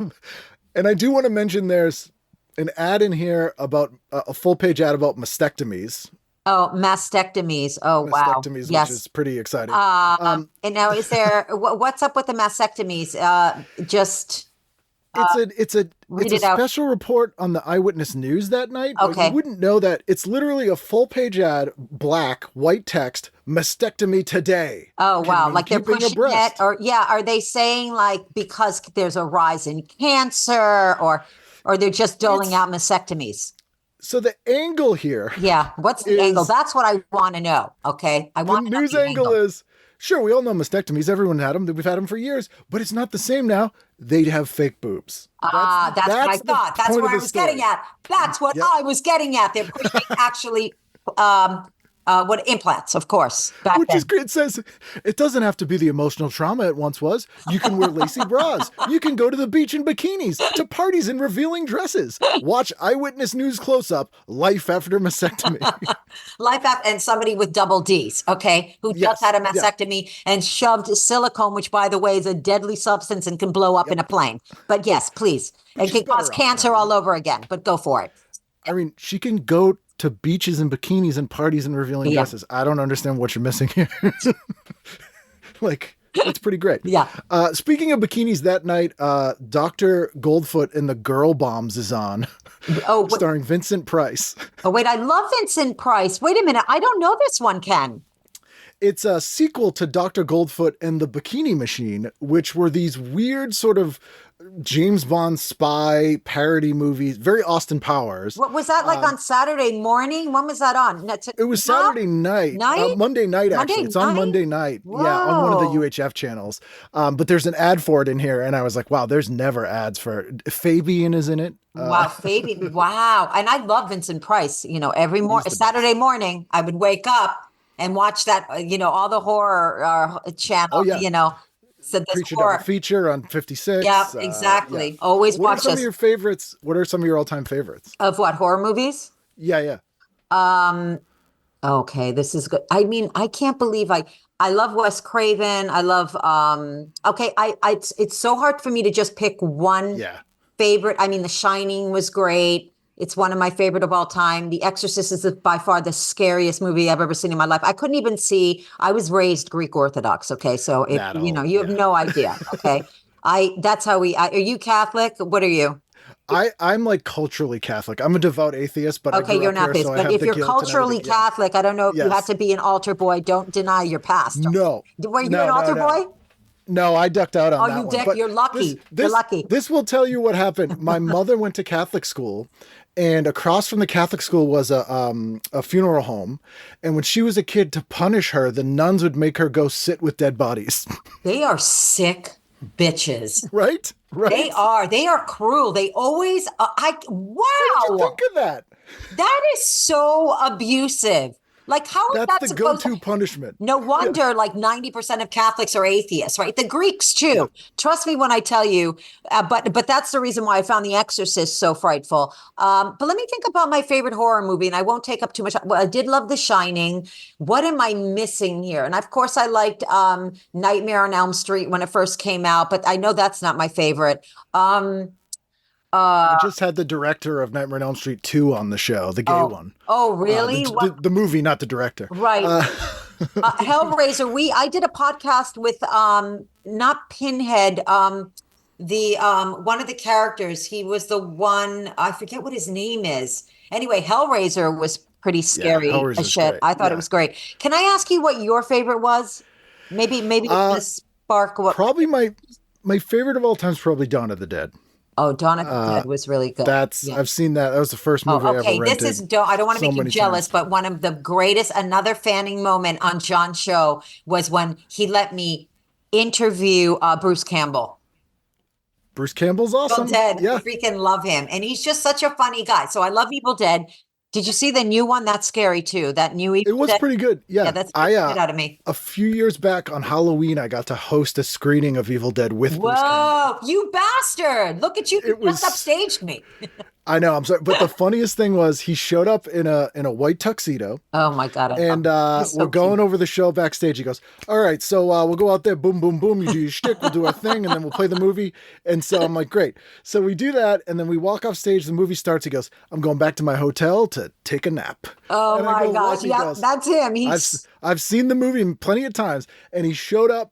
And I do want to mention there's an ad in here about a full page ad about mastectomies.
Oh, mastectomies. Oh, wow.
Mastectomies,
Yes.
which is pretty exciting.
And now is there, what's up with the mastectomies?
It's a
read it out.
special report on the Eyewitness News that night. But
Okay.
you wouldn't know that. It's literally a full page ad, black, white text, mastectomy today.
Oh,
Can
wow.
mean
Like they're
keeping a
pushing
breast.
it, or are they saying like because there's a rise in cancer, or they're just doling out mastectomies?
So the angle here,
Yeah. What's the
Is-
angle? That's what I want to know. Okay. I
the
want to know
news
the
angle is, sure, we all know mastectomies. Everyone had them. We've had them for years. But it's not the same now. They'd have fake boobs.
That's what I
the
thought. That's
point
what
of
I
the
was
story.
getting at. That's what
Yep.
I was getting at. They're pushing actually, what implants, of course. Back
Which
then.
is great. It says it doesn't have to be the emotional trauma it once was. You can wear lacy bras. You can go to the beach in bikinis, to parties in revealing dresses. Watch Eyewitness News Close Up, Life After Mastectomy.
Life after, and somebody with double D's, okay, who
Yes,
just had a
yeah.
mastectomy and shoved silicone, which, by the way, is a deadly substance and can blow up in a plane. But yes, please. It can
better
cause
off
cancer
now.
all over again, but go for it.
I mean, she can go to beaches and bikinis and parties and revealing
Yeah.
dresses. I don't understand what you're missing here. Like, it's pretty great.
Yeah.
Speaking of bikinis, that night, Dr. Goldfoot in the Girl Bombs is on,
Oh, wait,
starring Vincent Price.
I love Vincent Price. Wait a minute. I don't know this one, Ken.
It's a sequel to Dr. Goldfoot and the Bikini Machine, which were these weird sort of James Bond spy parody movies, very Austin Powers.
What was that like on Saturday morning? When was that on?
It was Saturday night, Monday night, actually.
Monday
It's on
night?
Monday night. Yeah, on one of the
Whoa.
UHF channels. But there's an ad for it in here. And I was like, wow, there's never ads for it. Fabian is in it.
Wow, Fabian. Wow. And I love Vincent Price. You know, every morning, Saturday morning, I would wake up and watch that, all the horror channel,
Oh, yeah.
So this
Preacher
horror.
Double Feature on 56.
Yeah, exactly.
Yeah.
Always
What are
watch
some of
this.
your favorites? What are some of your all-time favorites?
Of what, horror movies?
Yeah, yeah.
Okay, this is good. I mean, I can't believe I love Wes Craven. I love it's so hard for me to just pick one
Yeah.
favorite. I mean, The Shining was great. It's one of my favorite of all time. The Exorcist is by far the scariest movie I've ever seen in my life. I couldn't even see. I was raised Greek Orthodox. Okay, so if
That
you
old,
have no idea. Okay, that's how are you Catholic? What are you?
I'm like culturally Catholic. I'm a devout atheist, but I
Okay,
grew
you're
up
not
here,
based.
so I
But
have
if
the
you're
guilt and
culturally
everything. Yeah.
Catholic, I don't know if you
Yes.
had to be an altar boy. Don't deny your past.
No.
Were you
No,
an
no,
altar
no.
boy?
No, I ducked out on
Oh,
that
you
one.
dick,
But
you're lucky. You're lucky.
This will tell you what happened. My mother went to Catholic school, and across from the Catholic school was a funeral home. And when she was a kid, to punish her, the nuns would make her go sit with dead bodies.
They are sick bitches.
Right? Right.
They are cruel. They always,
What'd you
wow,
think of that?
that is so abusive. Like, how is
That's
that
the
supposed
go-to punishment.
No wonder like 90% of Catholics are atheists, right? The Greeks too. Trust me when I tell you, but that's the reason why I found The Exorcist so frightful. But let me think about my favorite horror movie, and I won't take up too much. Well, I did love The Shining. What am I missing here? And of course I liked Nightmare on Elm Street when it first came out, but I know that's not my favorite.
I just had the director of Nightmare on Elm Street 2 on the show, the gay one.
Oh, really?
The movie, not the director.
Right. Hellraiser. I did a podcast with not Pinhead, the one of the characters. He was the one, I forget what his name is. Anyway, Hellraiser was pretty scary
Hellraiser's
as shit.
great.
I thought
Yeah.
it was great. Can I ask you what your favorite was? Maybe it's gonna spark what
Probably my favorite of all time is probably Dawn of the Dead.
Oh, Dawn of the Dead was really good.
I've seen that. That was the first movie I ever rented.
I don't want to
so
make you
many
jealous,
times.
but one of the greatest, another fanning moment on John's show was when he let me interview Bruce Campbell.
Bruce Campbell's awesome.
Evil Dead,
Yeah.
I freaking love him. And he's just such a funny guy. So I love Evil Dead. Did you see the new one? That's scary too. That new Evil
It was
Dead.
pretty good. Yeah.
That scared the shit out of me.
A few years back on Halloween, I got to host a screening of Evil Dead with Bruce Campbell.
Whoa, you bastard. Look at you. You just upstaged me.
I know, I'm sorry. But the funniest thing was he showed up in a white tuxedo.
Oh my God.
And we're going over the show backstage. He goes, all right, so we'll go out there, boom, boom, boom. You do your shtick, we'll do our thing, and then we'll play the movie. And so I'm like, great. So we do that, and then we walk off stage. The movie starts. He goes, I'm going back to my hotel to take a nap.
Oh
and
my gosh. Yeah, that's him.
I've seen the movie plenty of times, and he showed up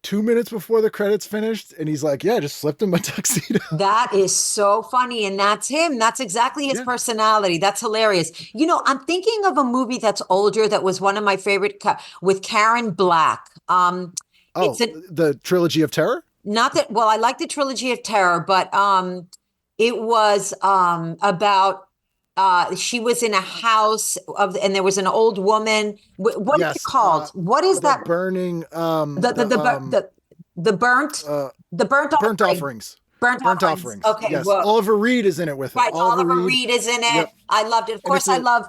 2 minutes before the credits finished, and he's like, yeah, I just slept in my tuxedo.
That is so funny. And that's him. That's exactly his personality. That's hilarious. You know, I'm thinking of a movie that's older that was one of my favorite with Karen Black.
The Trilogy of Terror?
Not that, well, I like the Trilogy of Terror, but it was about she was in a house and there was an old woman. What is it called? What is that?
Burning.
The burnt offerings. Burnt offerings. Okay.
Yes. Well, Oliver Reed is in it with it.
Right. Oliver Reed is in it. Yep. I loved it. Of course, I love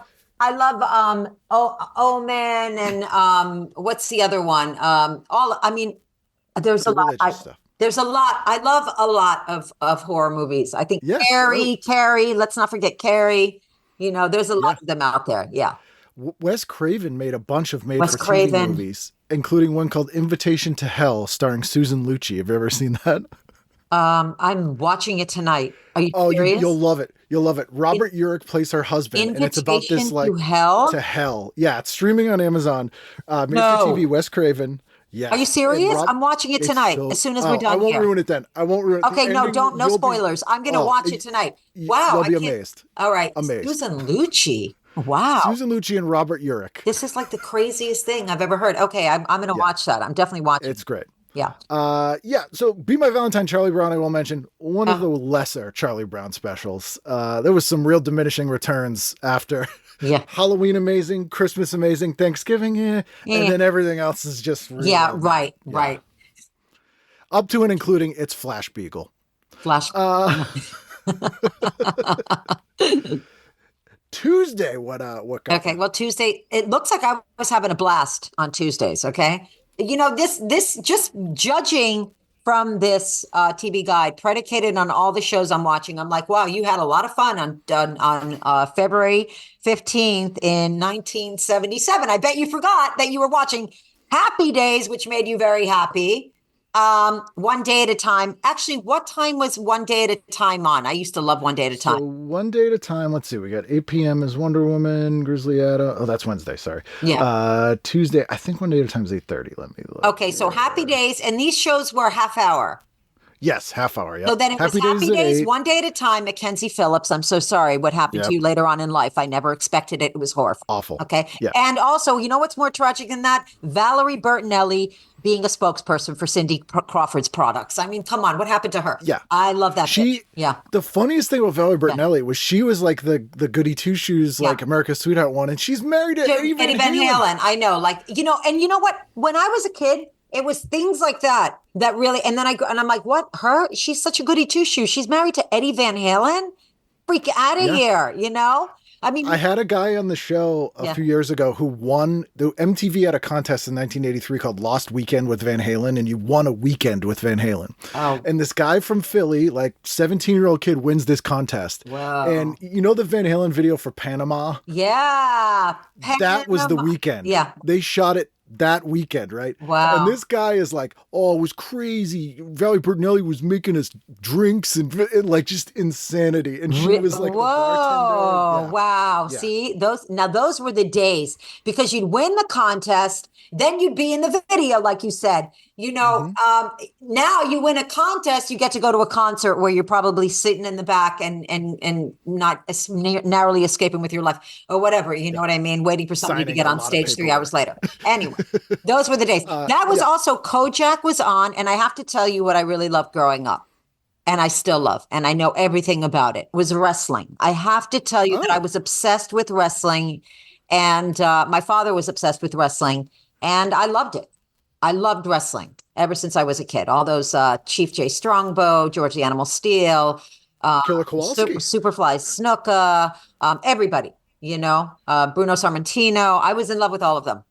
Omen and what's the other one? There's a lot. There's a lot. I love a lot of horror movies. I think Carrie, let's not forget Carrie. You know, there's a lot of them out there. Yeah.
Wes Craven made a bunch of made-for-TV movies, including one called Invitation to Hell, starring Susan Lucci. Have you ever seen that?
I'm watching it tonight. Are you serious?
You'll love it. You'll love it. Robert Urich plays her husband, and it's about this like
to
hell. Yeah, it's streaming on Amazon. Made for TV. Wes Craven. Yeah.
Are you serious? I'm watching it tonight. As soon as we're done.
I won't ruin it then. I won't ruin it.
Okay, no spoilers. I'm going to watch it tonight. Wow.
You'll be amazed.
All right.
Amazed.
Susan Lucci. Wow.
Susan Lucci and Robert Urich.
This is like the craziest thing I've ever heard. Okay, I'm going to watch that. I'm definitely watching.
It's great.
Yeah.
So Be My Valentine, Charlie Brown, I will mention one of the lesser Charlie Brown specials. There was some real diminishing returns after.
Yeah.
Halloween amazing, Christmas amazing, Thanksgiving, and then everything else is just
right.
Up to and including its Flash Beagle. Tuesday, what got
Okay, well, Tuesday, it looks like I was having a blast on Tuesdays, okay? You know, this just judging from this TV guide predicated on all the shows I'm watching, I'm like, wow, you had a lot of fun on February 15th in 1977. I bet you forgot that you were watching Happy Days, which made you very happy. One Day at a Time. Actually, what time was One Day at a Time on? I used to love One Day at a Time.
So One Day at a Time, let's see, we got 8 p.m. is Wonder Woman, Grizzly Adams. Oh, that's Wednesday, sorry.
Yeah.
Tuesday, I think One Day at a Time is 8:30. Let me look.
Okay, so Happy Days, and these shows were half hour.
Yes, half hour, yeah.
So then it was Happy Days, One Day at a Time, Mackenzie Phillips. I'm so sorry what happened to you later on in life. I never expected it. It was horrible.
Awful.
Okay.
Yeah.
And also, you know what's more tragic than that? Valerie Bertinelli being a spokesperson for Cindy Crawford's products. I mean, come on, what happened to her?
Yeah.
I love that. The
funniest thing about Valerie Bertinelli was she was like the goody two shoes, like America's Sweetheart one, and she's married to Eddie Van Halen.
I know, like, you know, and you know what? When I was a kid, it was things like that really, and then I'm like, what? Her? She's such a goody two shoes. She's married to Eddie Van Halen? Freak out of here, you know? I mean,
I had a guy on the show a few years ago who won. The MTV had a contest in 1983 called Lost Weekend with Van Halen, and you won a weekend with Van Halen.
Oh.
And this guy from Philly, like 17-year-old kid, wins this contest.
Wow.
And you know the Van Halen video for Panama?
Yeah.
That was the weekend.
Yeah.
They shot it that weekend, right?
Wow.
And this guy is like, oh, it was crazy. Valerie Bertinelli was making us drinks and like just insanity. And she was like,
whoa,
the bartender.
Wow. Yeah. See, those were the days, because you'd win the contest, then you'd be in the video, like you said. You know, now you win a contest, you get to go to a concert where you're probably sitting in the back and not narrowly escaping with your life or whatever. You know what I mean? Waiting for somebody to get on stage 3 hours later. Anyway, those were the days. That was also Kojak was on. And I have to tell you what I really loved growing up. and I still love, and I know everything about it, was wrestling. I have to tell you that I was obsessed with wrestling, and my father was obsessed with wrestling, and I loved it. I loved wrestling ever since I was a kid. All those Chief Jay Strongbow, George the Animal Steel,
Killer Kowalski.
Superfly Snuka, everybody, Bruno Sammartino. I was in love with all of them.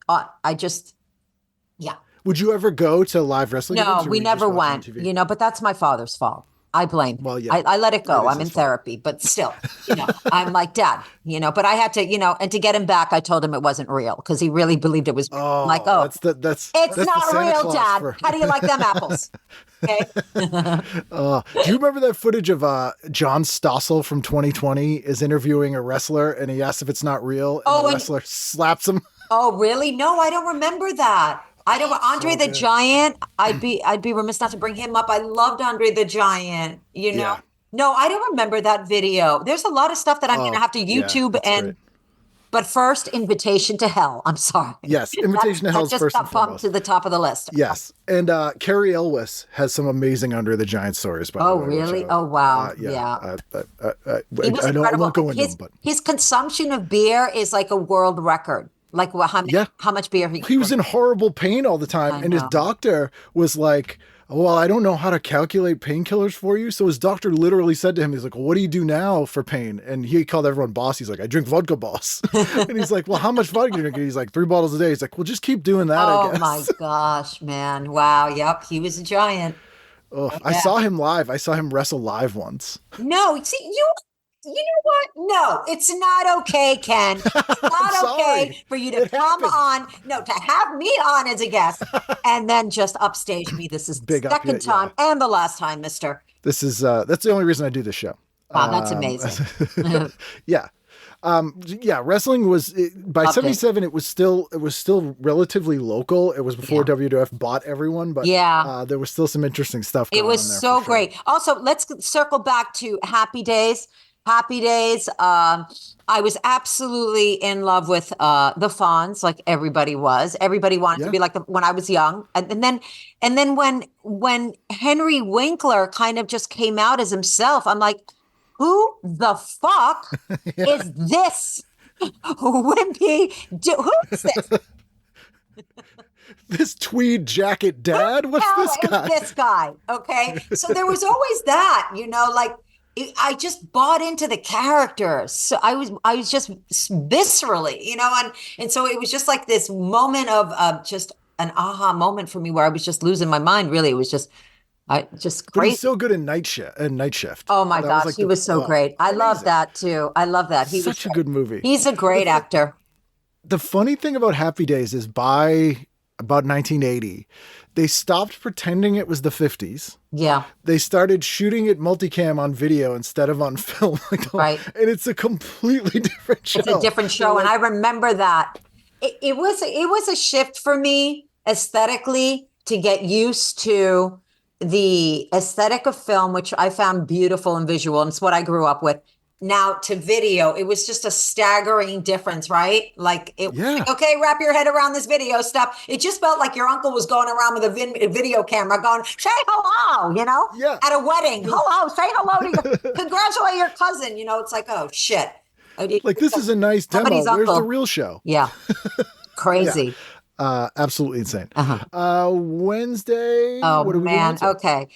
Yeah.
Would you ever go to live wrestling
No,
events, or
we
were you just
never
watching
went,
on TV?
but that's my father's fault. I blame him.
Well, yeah.
I let it go.
It is
I'm in
his fault.
therapy, but still, I'm like, Dad, but I had to, and to get him back, I told him it wasn't real because he really believed it was real. I'm like,
that's
it's
the
not
Santa
real,
Claus
Dad. How do you like them apples? Okay.
Do you remember that footage of John Stossel from 2020 is interviewing a wrestler and he asks if it's not real, and the wrestler slaps him?
Oh, really? No, I don't remember that. I don't. Andre the Giant. I'd be remiss not to bring him up. I loved Andre the Giant.
Yeah.
No, I don't remember that video. There's a lot of stuff that I'm going to have to YouTube
great.
But first, Invitation to Hell. I'm sorry.
Yes, Invitation to Hell is
just
first
got
and
bumped
foremost.
to the top of the list.
Yes, and Carrie Elwes has some amazing Andre the Giant stories. By the way,
really? Oh, wow.
Yeah.
He was
I
incredible.
won't go into them, but
his consumption of beer is like a world record. Like how much beer
he was in horrible pain all the time, and his doctor was like, well, I don't know how to calculate painkillers for you. So his doctor literally said to him, he's like, well, what do you do now for pain? And he called everyone boss. He's like, I drink vodka, boss. And he's like, well, how much vodka do you drink? And he's like, 3 bottles a day. He's like, well, just keep doing that, I guess.
Oh my gosh, man. Wow. Yep. He was a giant.
I saw him live. I saw him wrestle live once.
No, see, you know what? No, it's not okay, Ken. It's not okay for you to come on. No, to have me on as a guest and then just upstage me. This is the second time and the last time, mister.
This is, that's the only reason I do this show.
Wow, that's amazing.
Yeah. Wrestling was by 77. It was still relatively local. It was before WWF bought everyone, but there was still some interesting stuff going on.
It was so great. Also, let's circle back to Happy Days. Happy Days. I was absolutely in love with the Fonz, like everybody was. Everybody wanted to be like when I was young, and then when Henry Winkler kind of just came out as himself, I'm like, who the fuck is this? Wimpy? Who is this?
This tweed jacket dad? What's this guy?
This guy. Okay. So there was always that, like I just bought into the characters. So I was just viscerally, and so it was just like this moment of just an aha moment for me where I was just losing my mind. Really, it was just crazy.
But he's so good in Night Shift.
Oh my gosh, he was so great. I love that too. I love that. He
Such a good movie.
He's a great actor.
The funny thing about Happy Days is by about 1980, they stopped pretending it was the 50s.
Yeah.
They started shooting it multicam on video instead of on film.
Right.
And it's a completely different show.
It's a different show. And I remember that. It was a shift for me aesthetically to get used to the aesthetic of film, which I found beautiful and visual. And it's what I grew up with. Now to video, it was just a staggering difference, right? Like, okay, wrap your head around this video stuff. It just felt like your uncle was going around with a video camera going, say hello, at a wedding. Hello, say hello to congratulate your cousin. It's like, oh, shit.
Like, this is a nice demo. Where's the real show?
Yeah. Crazy.
Absolutely insane. Wednesday.
Oh,
what are we
man.
doing
Okay.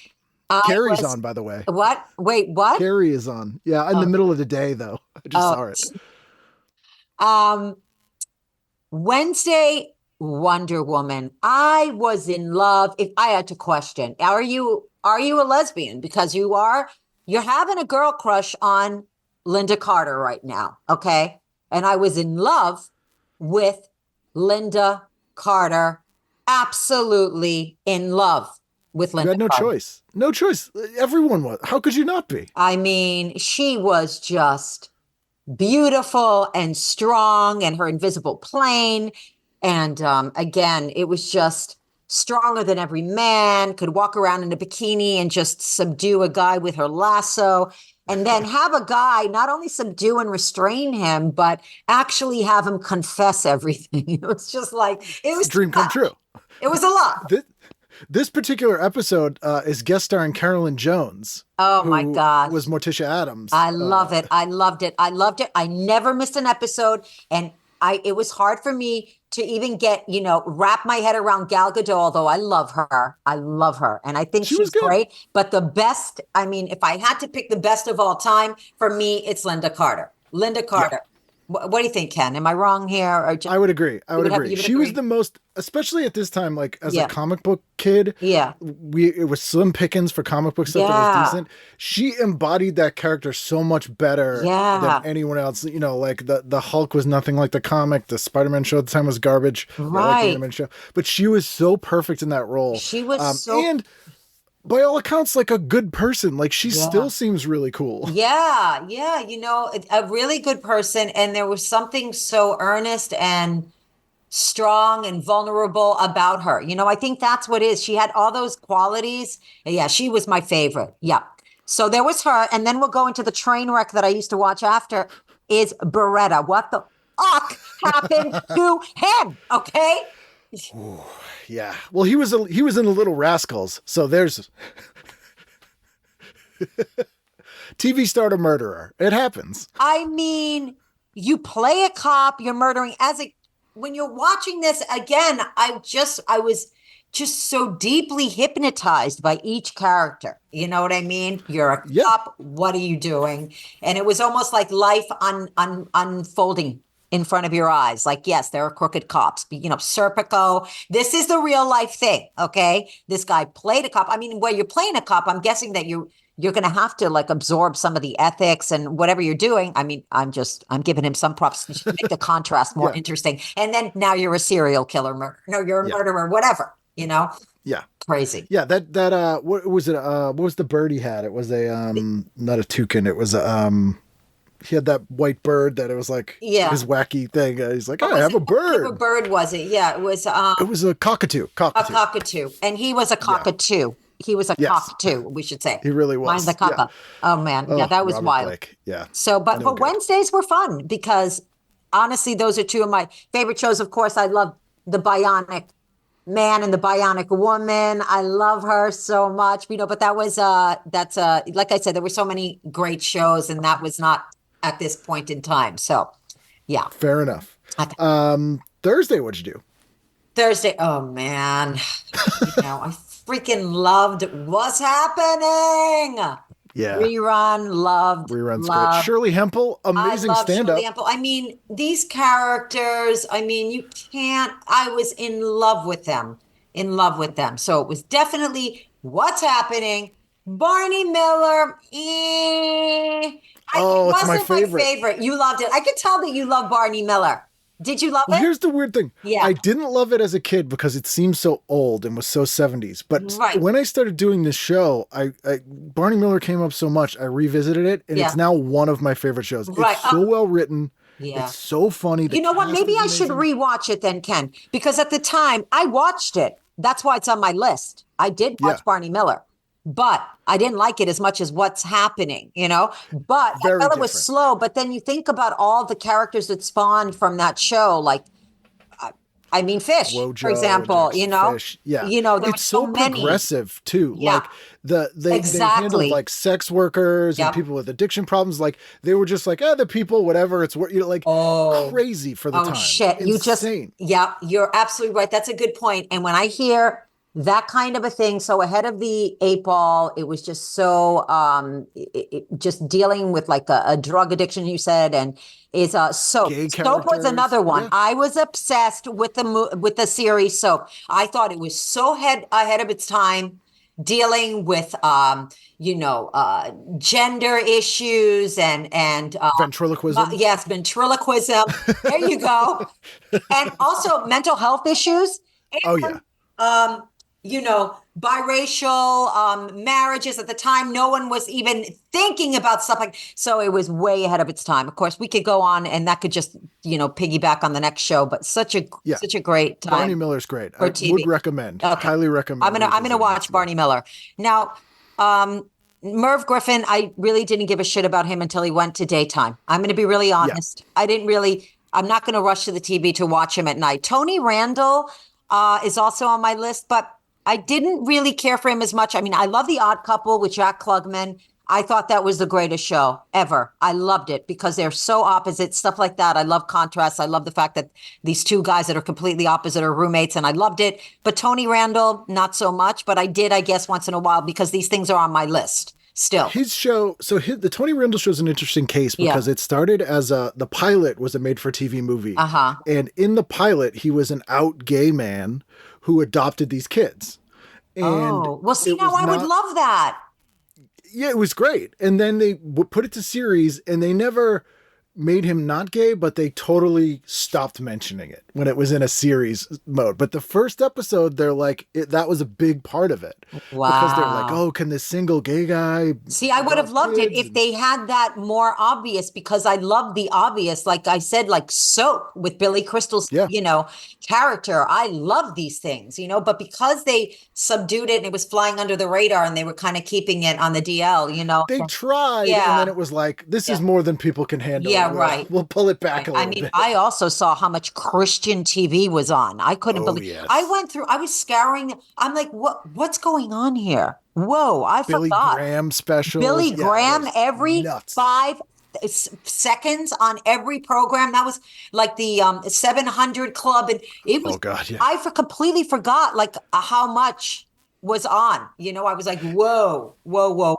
Carrie's on, by the way.
What? Wait, what?
Carrie is on. Yeah, in the middle of the day, though. I just saw it.
Wednesday, Wonder Woman. I was in love. If I had to question, are you a lesbian? Because you're having a girl crush on Linda Carter right now. Okay. And I was in love with Linda Carter. Absolutely in love with Linda.
You had no choice. No choice. Everyone was. How could you not be?
I mean, she was just beautiful and strong, and her invisible plane. And again, it was just stronger than every man, could walk around in a bikini and just subdue a guy with her lasso. And then have a guy not only subdue and restrain him, but actually have him confess everything. It was just like, it was
dream come true.
It was a lot.
This particular episode is guest starring Carolyn Jones.
Oh my gosh.
Was Morticia Addams.
I love it. I loved it. I loved it. I never missed an episode. And it was hard for me to even get, wrap my head around Gal Gadot, although I love her. I love her. And I think she's great. But the best, if I had to pick the best of all time, for me, it's Linda Carter. Linda Carter. Yeah. What do you think, Ken? Am I wrong here? Or
I would agree. She was the most, especially at this time, like as a comic book kid.
Yeah.
It was slim pickings for comic book stuff that was decent. She embodied that character so much better than anyone else. Like the Hulk was nothing like the comic. The Spider-Man show at the time was garbage.
Right.
The animated show. But she was so perfect in that role.
She was
and by all accounts, like a good person. Like she still seems really cool.
Yeah. A really good person. And there was something so earnest and strong and vulnerable about her. I think that's what it is. She had all those qualities. Yeah, she was my favorite. Yeah. So there was her. And then we'll go into the train wreck that I used to watch after is Beretta. What the fuck happened to him? Okay.
Ooh, yeah. Well, he was in the Little Rascals, so there's TV star to murderer. It happens.
You play a cop, you're murdering. When you're watching this again, I was just so deeply hypnotized by each character. You know what I mean? You're a cop. What are you doing? And it was almost like life unfolding in front of your eyes. Like, yes, there are crooked cops, but, Serpico, this is the real life thing. Okay. This guy played a cop. Where you're playing a cop, I'm guessing that you're going to have to like absorb some of the ethics and whatever you're doing. I'm giving him some props to make the contrast more interesting. And then now you're a serial killer. You're a murderer, whatever, Yeah. Crazy.
Yeah. What was it? What was the bird he had? It was not a toucan. It was he had that white bird that it was like his wacky thing. He's like, I have a bird.
What type of bird was it? Yeah, it was.
It was a cockatoo.
A cockatoo, and he was a cockatoo. He was a cockatoo. We should say
he really was.
Mine's the cockatoo. Yeah. Oh man, that was
Robert
wild.
Blake. Yeah.
So, but Wednesdays were fun because honestly, those are two of my favorite shows. Of course, I love the Bionic Man and the Bionic Woman. I love her so much. But that was like I said, there were so many great shows, and that was not at this point in time. So, yeah.
Fair enough. Thursday, what'd you do?
Thursday. Oh, man. I freaking loved What's Happening.
Yeah.
Loved.
Rerun's great. Shirley Hempel, amazing stand-up.
These characters, you can't, I was in love with them. So it was definitely What's Happening. Barney Miller.
It's my favorite.
You loved it. I could tell that you love Barney Miller. Did you love it?
Here's the weird thing.
Yeah.
I didn't love it as a kid because it seemed so old and was so 70s. But when I started doing this show, Barney Miller came up so much, I revisited it, and it's now one of my favorite shows. It's so well written. Yeah. It's so funny.
You know what? Maybe I should rewatch it then, Ken, because at the time I watched it. That's why it's on my list. I did watch Barney Miller. But I didn't like it as much as What's Happening, But I felt it was slow. But then you think about all the characters that spawned from that show, like, Fish,
Wojo,
for example,
Fish. Yeah.
It's
so progressive too.
Yeah.
Like they handled like sex workers and people with addiction problems. Like they were just like, the people, whatever. It's crazy for the time.
Oh shit!
Insane.
You're absolutely right. That's a good point. And when I hear that kind of a thing, so ahead of the 8 Ball, it was just so just dealing with like a drug addiction, you said, and is Soap. Soap was another one. Yeah. I was obsessed with the series Soap. I thought it was so ahead of its time, dealing with gender issues and
ventriloquism.
Yes, ventriloquism. There you go. And also mental health issues. And, biracial marriages at the time. No one was even thinking about stuff so it was way ahead of its time. Of course, we could go on and that could just, piggyback on the next show, but such a great time.
Barney Miller's great. I would recommend. Okay. Highly recommend.
I'm gonna watch Barney Miller. Now, Merv Griffin, I really didn't give a shit about him until he went to daytime. I'm going to be really honest. Yeah. I'm not going to rush to the TV to watch him at night. Tony Randall is also on my list, but I didn't really care for him as much. I mean, I love The Odd Couple with Jack Klugman. I thought that was the greatest show ever. I loved it because they're so opposite, stuff like that. I love contrasts. I love the fact that these two guys that are completely opposite are roommates, and I loved it. But Tony Randall, not so much, but I did, I guess, once in a while because these things are on my list still.
His show, the Tony Randall show is an interesting case because it started as the pilot was a made-for-TV movie. And in the pilot, he was an out gay man who adopted these kids. And
well, see, now I would love that.
Yeah, it was great. And then they put it to series, and they never made him not gay, but they totally stopped mentioning it when it was in a series mode. But the first episode, they're like, that was a big part of it.
Wow.
Because they're like, oh, can this single gay guy...
See, I would have loved it if they had that more obvious, because I love the obvious. Like I said, like Soap with Billy Crystal's, character. I love these things, but because they subdued it and it was flying under the radar and they were kind of keeping it on the DL,
They tried, and then it was like, this is more than people can handle.
Yeah, right.
We'll pull it back a little bit.
I also saw how much Christian TV was on. I couldn't believe.
Yes.
I went through. I was scouring. I'm like, what's going on here? Whoa! I
Billy
forgot.
Graham specials.
Billy Graham every
nuts.
5 seconds on every program. That was like the 700 Club, and it was.
Oh God! Yeah.
I completely forgot like how much was on. I was like, whoa.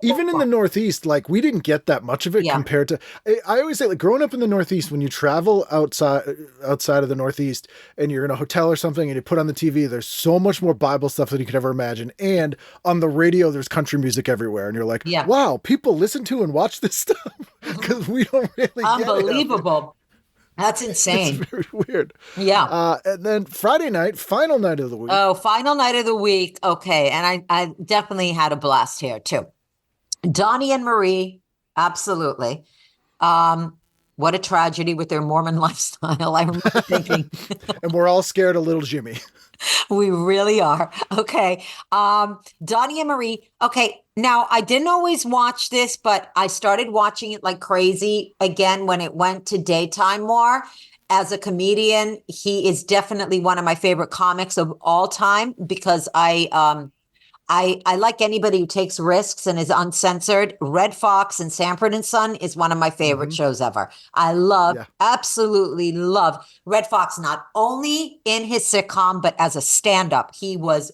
Even in the Northeast, like we didn't get that much of it compared to. I always say, like growing up in the Northeast, when you travel outside of the Northeast and you're in a hotel or something and you put on the TV, there's so much more Bible stuff than you could ever imagine. And on the radio, there's country music everywhere, and you're like, wow, people listen to and watch this stuff because we don't really.
Unbelievable. That's insane.
It's very weird.
Yeah.
And then Friday night, final night of the week.
Oh, final night of the week. Okay. And I definitely had a blast here too. Donnie and Marie. Absolutely. What a tragedy with their Mormon lifestyle. I remember thinking.
And we're all scared of little Jimmy.
We really are. Okay. Donnie and Marie. Okay. Now, I didn't always watch this, but I started watching it like crazy again when it went to daytime more. As a comedian, he is definitely one of my favorite comics of all time because I like anybody who takes risks and is uncensored. Red Fox and Sanford and Son is one of my favorite shows ever. I absolutely love Red Fox, not only in his sitcom, but as a stand-up. He was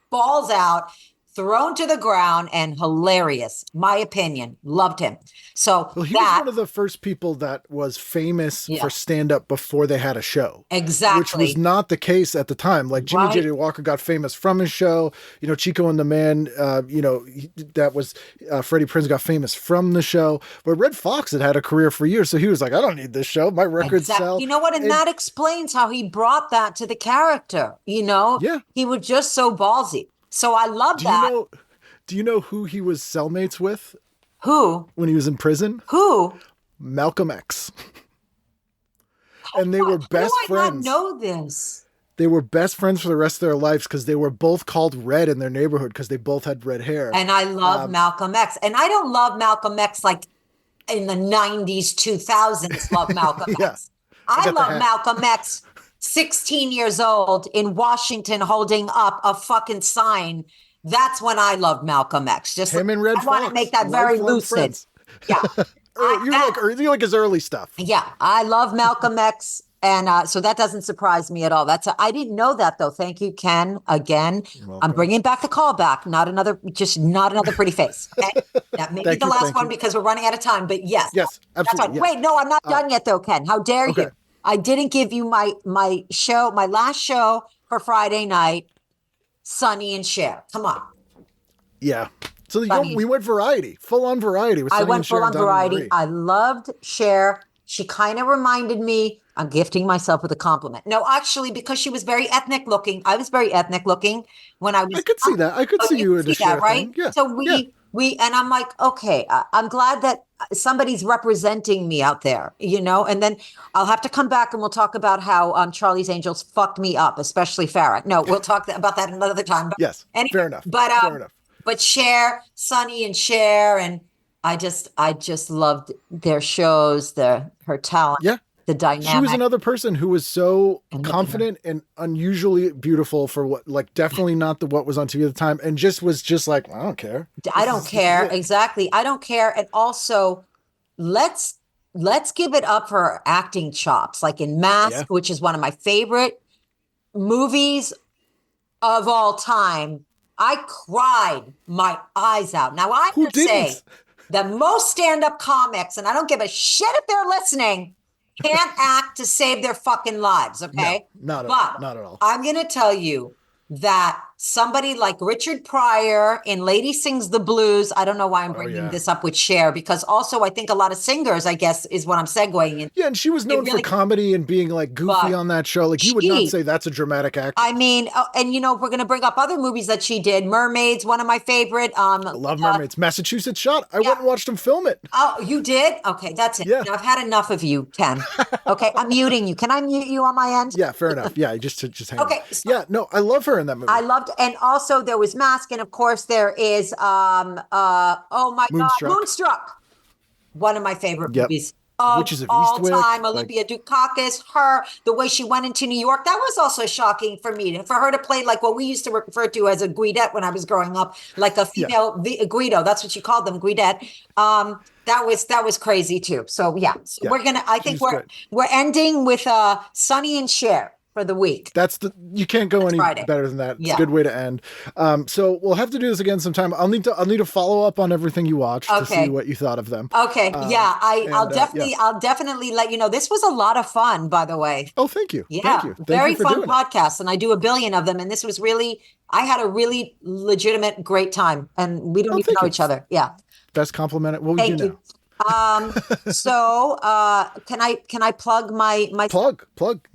balls out, thrown to the ground, and hilarious. My opinion. Loved him. So
he was one of the first people that was famous for stand-up before they had a show.
Exactly.
Which was not the case at the time. Like Jimmy J. Walker got famous from his show. Chico and the Man, that was Freddie Prinze got famous from the show. But Red Fox had a career for years. So he was like, I don't need this show. My records sell.
You know what? And that explains how he brought that to the character.
Yeah.
He was just so ballsy. So I love that.
Do you know who he was cellmates with?
Who?
When he was in prison?
Who?
Malcolm X. And they were best friends.
I not know this?
They were best friends for the rest of their lives because they were both called Red in their neighborhood because they both had red hair.
And I love Malcolm X. And I don't love Malcolm X like in the 90s, 2000s, love Malcolm X. I love Malcolm X 16 years old in Washington holding up a fucking sign. That's when I love Malcolm X. Just
him and Red Fox.
I want to make that very lucid. Friends. Yeah.
You like his early stuff.
Yeah. I love Malcolm X. And so that doesn't surprise me at all. I didn't know that though. Thank you, Ken. Again, I'm bringing back the callback. Not another pretty face. Okay? That may be the last one because we're running out of time. But yes,
absolutely.
Yes. Wait, no, I'm not done yet though, Ken. How dare you? I didn't give you my last show for Friday night, Sonny and Cher. Come on.
Yeah. So we went variety, full on variety.
I went full on variety. I loved Cher. She kind of reminded me, I'm gifting myself with a compliment. No, actually, because she was very ethnic looking. I was very ethnic looking when I was.
I could see that. I could see you in a Cher
right?
thing. Yeah.
So and I'm like, okay, I'm glad that somebody's representing me out there, and then I'll have to come back and we'll talk about how Charlie's Angels fucked me up, especially Farrah. No, we'll talk about that another time. But
yes, anyway, fair enough.
Fair enough. But Cher, Sonny and Cher, and I just loved their shows, her talent.
Yeah.
the dynamic.
She was another person who was so
And
confident and unusually beautiful for what, like, definitely not what was on TV at the time, and just was just like, I don't care.
I don't care. Exactly. I don't care. And also, let's give it up for her acting chops, like in Mask, which is one of my favorite movies of all time. I cried my eyes out. Now, I have to say that most stand-up comics, and I don't give a shit if they're listening, can't act to save their fucking lives, okay?
No, not at all.
I'm going to tell you that somebody like Richard Pryor in Lady Sings the Blues, I don't know why I'm bringing this up with Cher, because also I think a lot of singers, I guess, is what I'm segueing in.
Yeah, and she was known for comedy and being like goofy on that show. Like, you would not say that's a dramatic actor.
I mean, and you know, we're going to bring up other movies that she did. Mermaids, one of my favorite.
I love Mermaids. Massachusetts Shot. I went and watched them film it.
Oh, you did? Okay, that's it.
Yeah.
Now, I've had enough of you, Ken. Okay, I'm muting you. Can I mute you on my end?
Yeah, fair enough. Yeah, just hang on.
Okay. So
yeah, no, I love her in that movie.
I loved, and also there was Mask, and of course there is oh my God, Moonstruck. One of my favorite movies of
Witches of
all
Eastwick,
time. Olympia Dukakis, her, the way she went into New York, that was also shocking for me. For her to play like what we used to refer to as a Guidette when I was growing up, like a female Guido. That's what you called them, Guidette. That was crazy too. So we're gonna. I think we're ending with Sonny and Cher for the week.
You can't go any
Friday.
better than that. It's a good way to end. So we'll have to do this again sometime. I'll need to follow up on everything you watched to see what you thought of them.
Okay. I'll definitely let you know. This was a lot of fun, by the way.
Oh, thank you.
Yeah.
Thank you.
Very fun podcast. And I do a billion of them. And this was I had a really legitimate, great time. And we don't even know each other. Yeah.
Best compliment. What would you know?
So can I plug my
plug?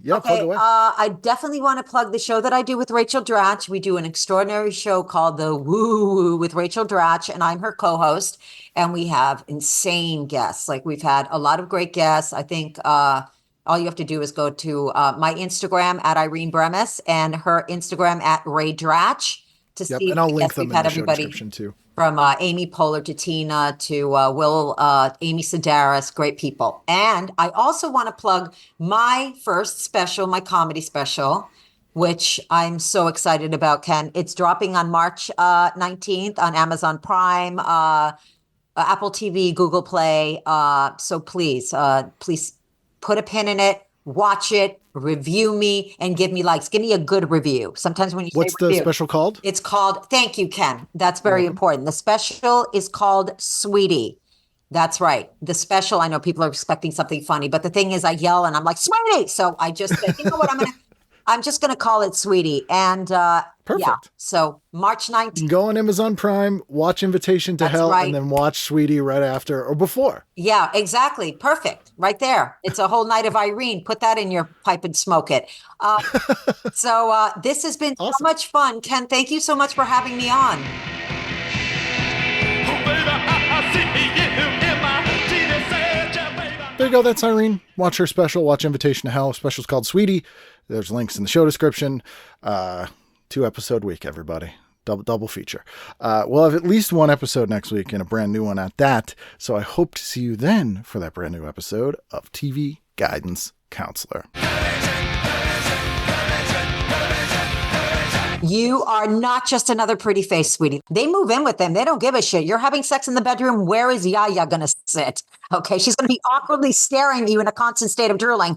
Yeah,
okay,
plug away.
I definitely want to plug the show that I do with Rachel Dratch. We do an extraordinary show called The Woo Woo with Rachel Dratch, and I'm her co-host. And we have insane guests. Like, we've had a lot of great guests. I think all you have to do is go to my Instagram at Irene Bremis and her Instagram at Ray Dratch to see.
And I'll link them in the show description too.
From Amy Poehler to Tina to Amy Sedaris, great people. And I also want to plug my first special, my comedy special, which I'm so excited about, Ken. It's dropping on March 19th on Amazon Prime, Apple TV, Google Play. So please put a pin in it, watch it, review me, and give me likes. Give me a good review. Sometimes when you
What's the special called?
It's called, thank you, Ken. That's very important. The special is called Sweetie. That's right. The special, I know people are expecting something funny, but the thing is I yell and I'm like, Sweetie. So I just said, you know what, I'm just going to call it Sweetie. And
perfect.
Yeah. So March 19th.
You can go on Amazon Prime, watch Invitation to Hell, and then watch Sweetie right after or before.
Yeah, exactly. Perfect. Right there. It's a whole night of Irene. Put that in your pipe and smoke it. So this has been so much fun. Ken, thank you so much for having me on.
There you go. That's Irene. Watch her special. Watch Invitation to Hell. Special's called Sweetie. There's links in the show description. 2-episode week, everybody. Double feature. We'll have at least one episode next week and a brand new one at that. So I hope to see you then for that brand new episode of TV Guidance Counselor.
You are not just another pretty face, Sweetie. They move in with them. They don't give a shit. You're having sex in the bedroom. Where is Yaya going to sit? Okay, she's going to be awkwardly staring at you in a constant state of drooling.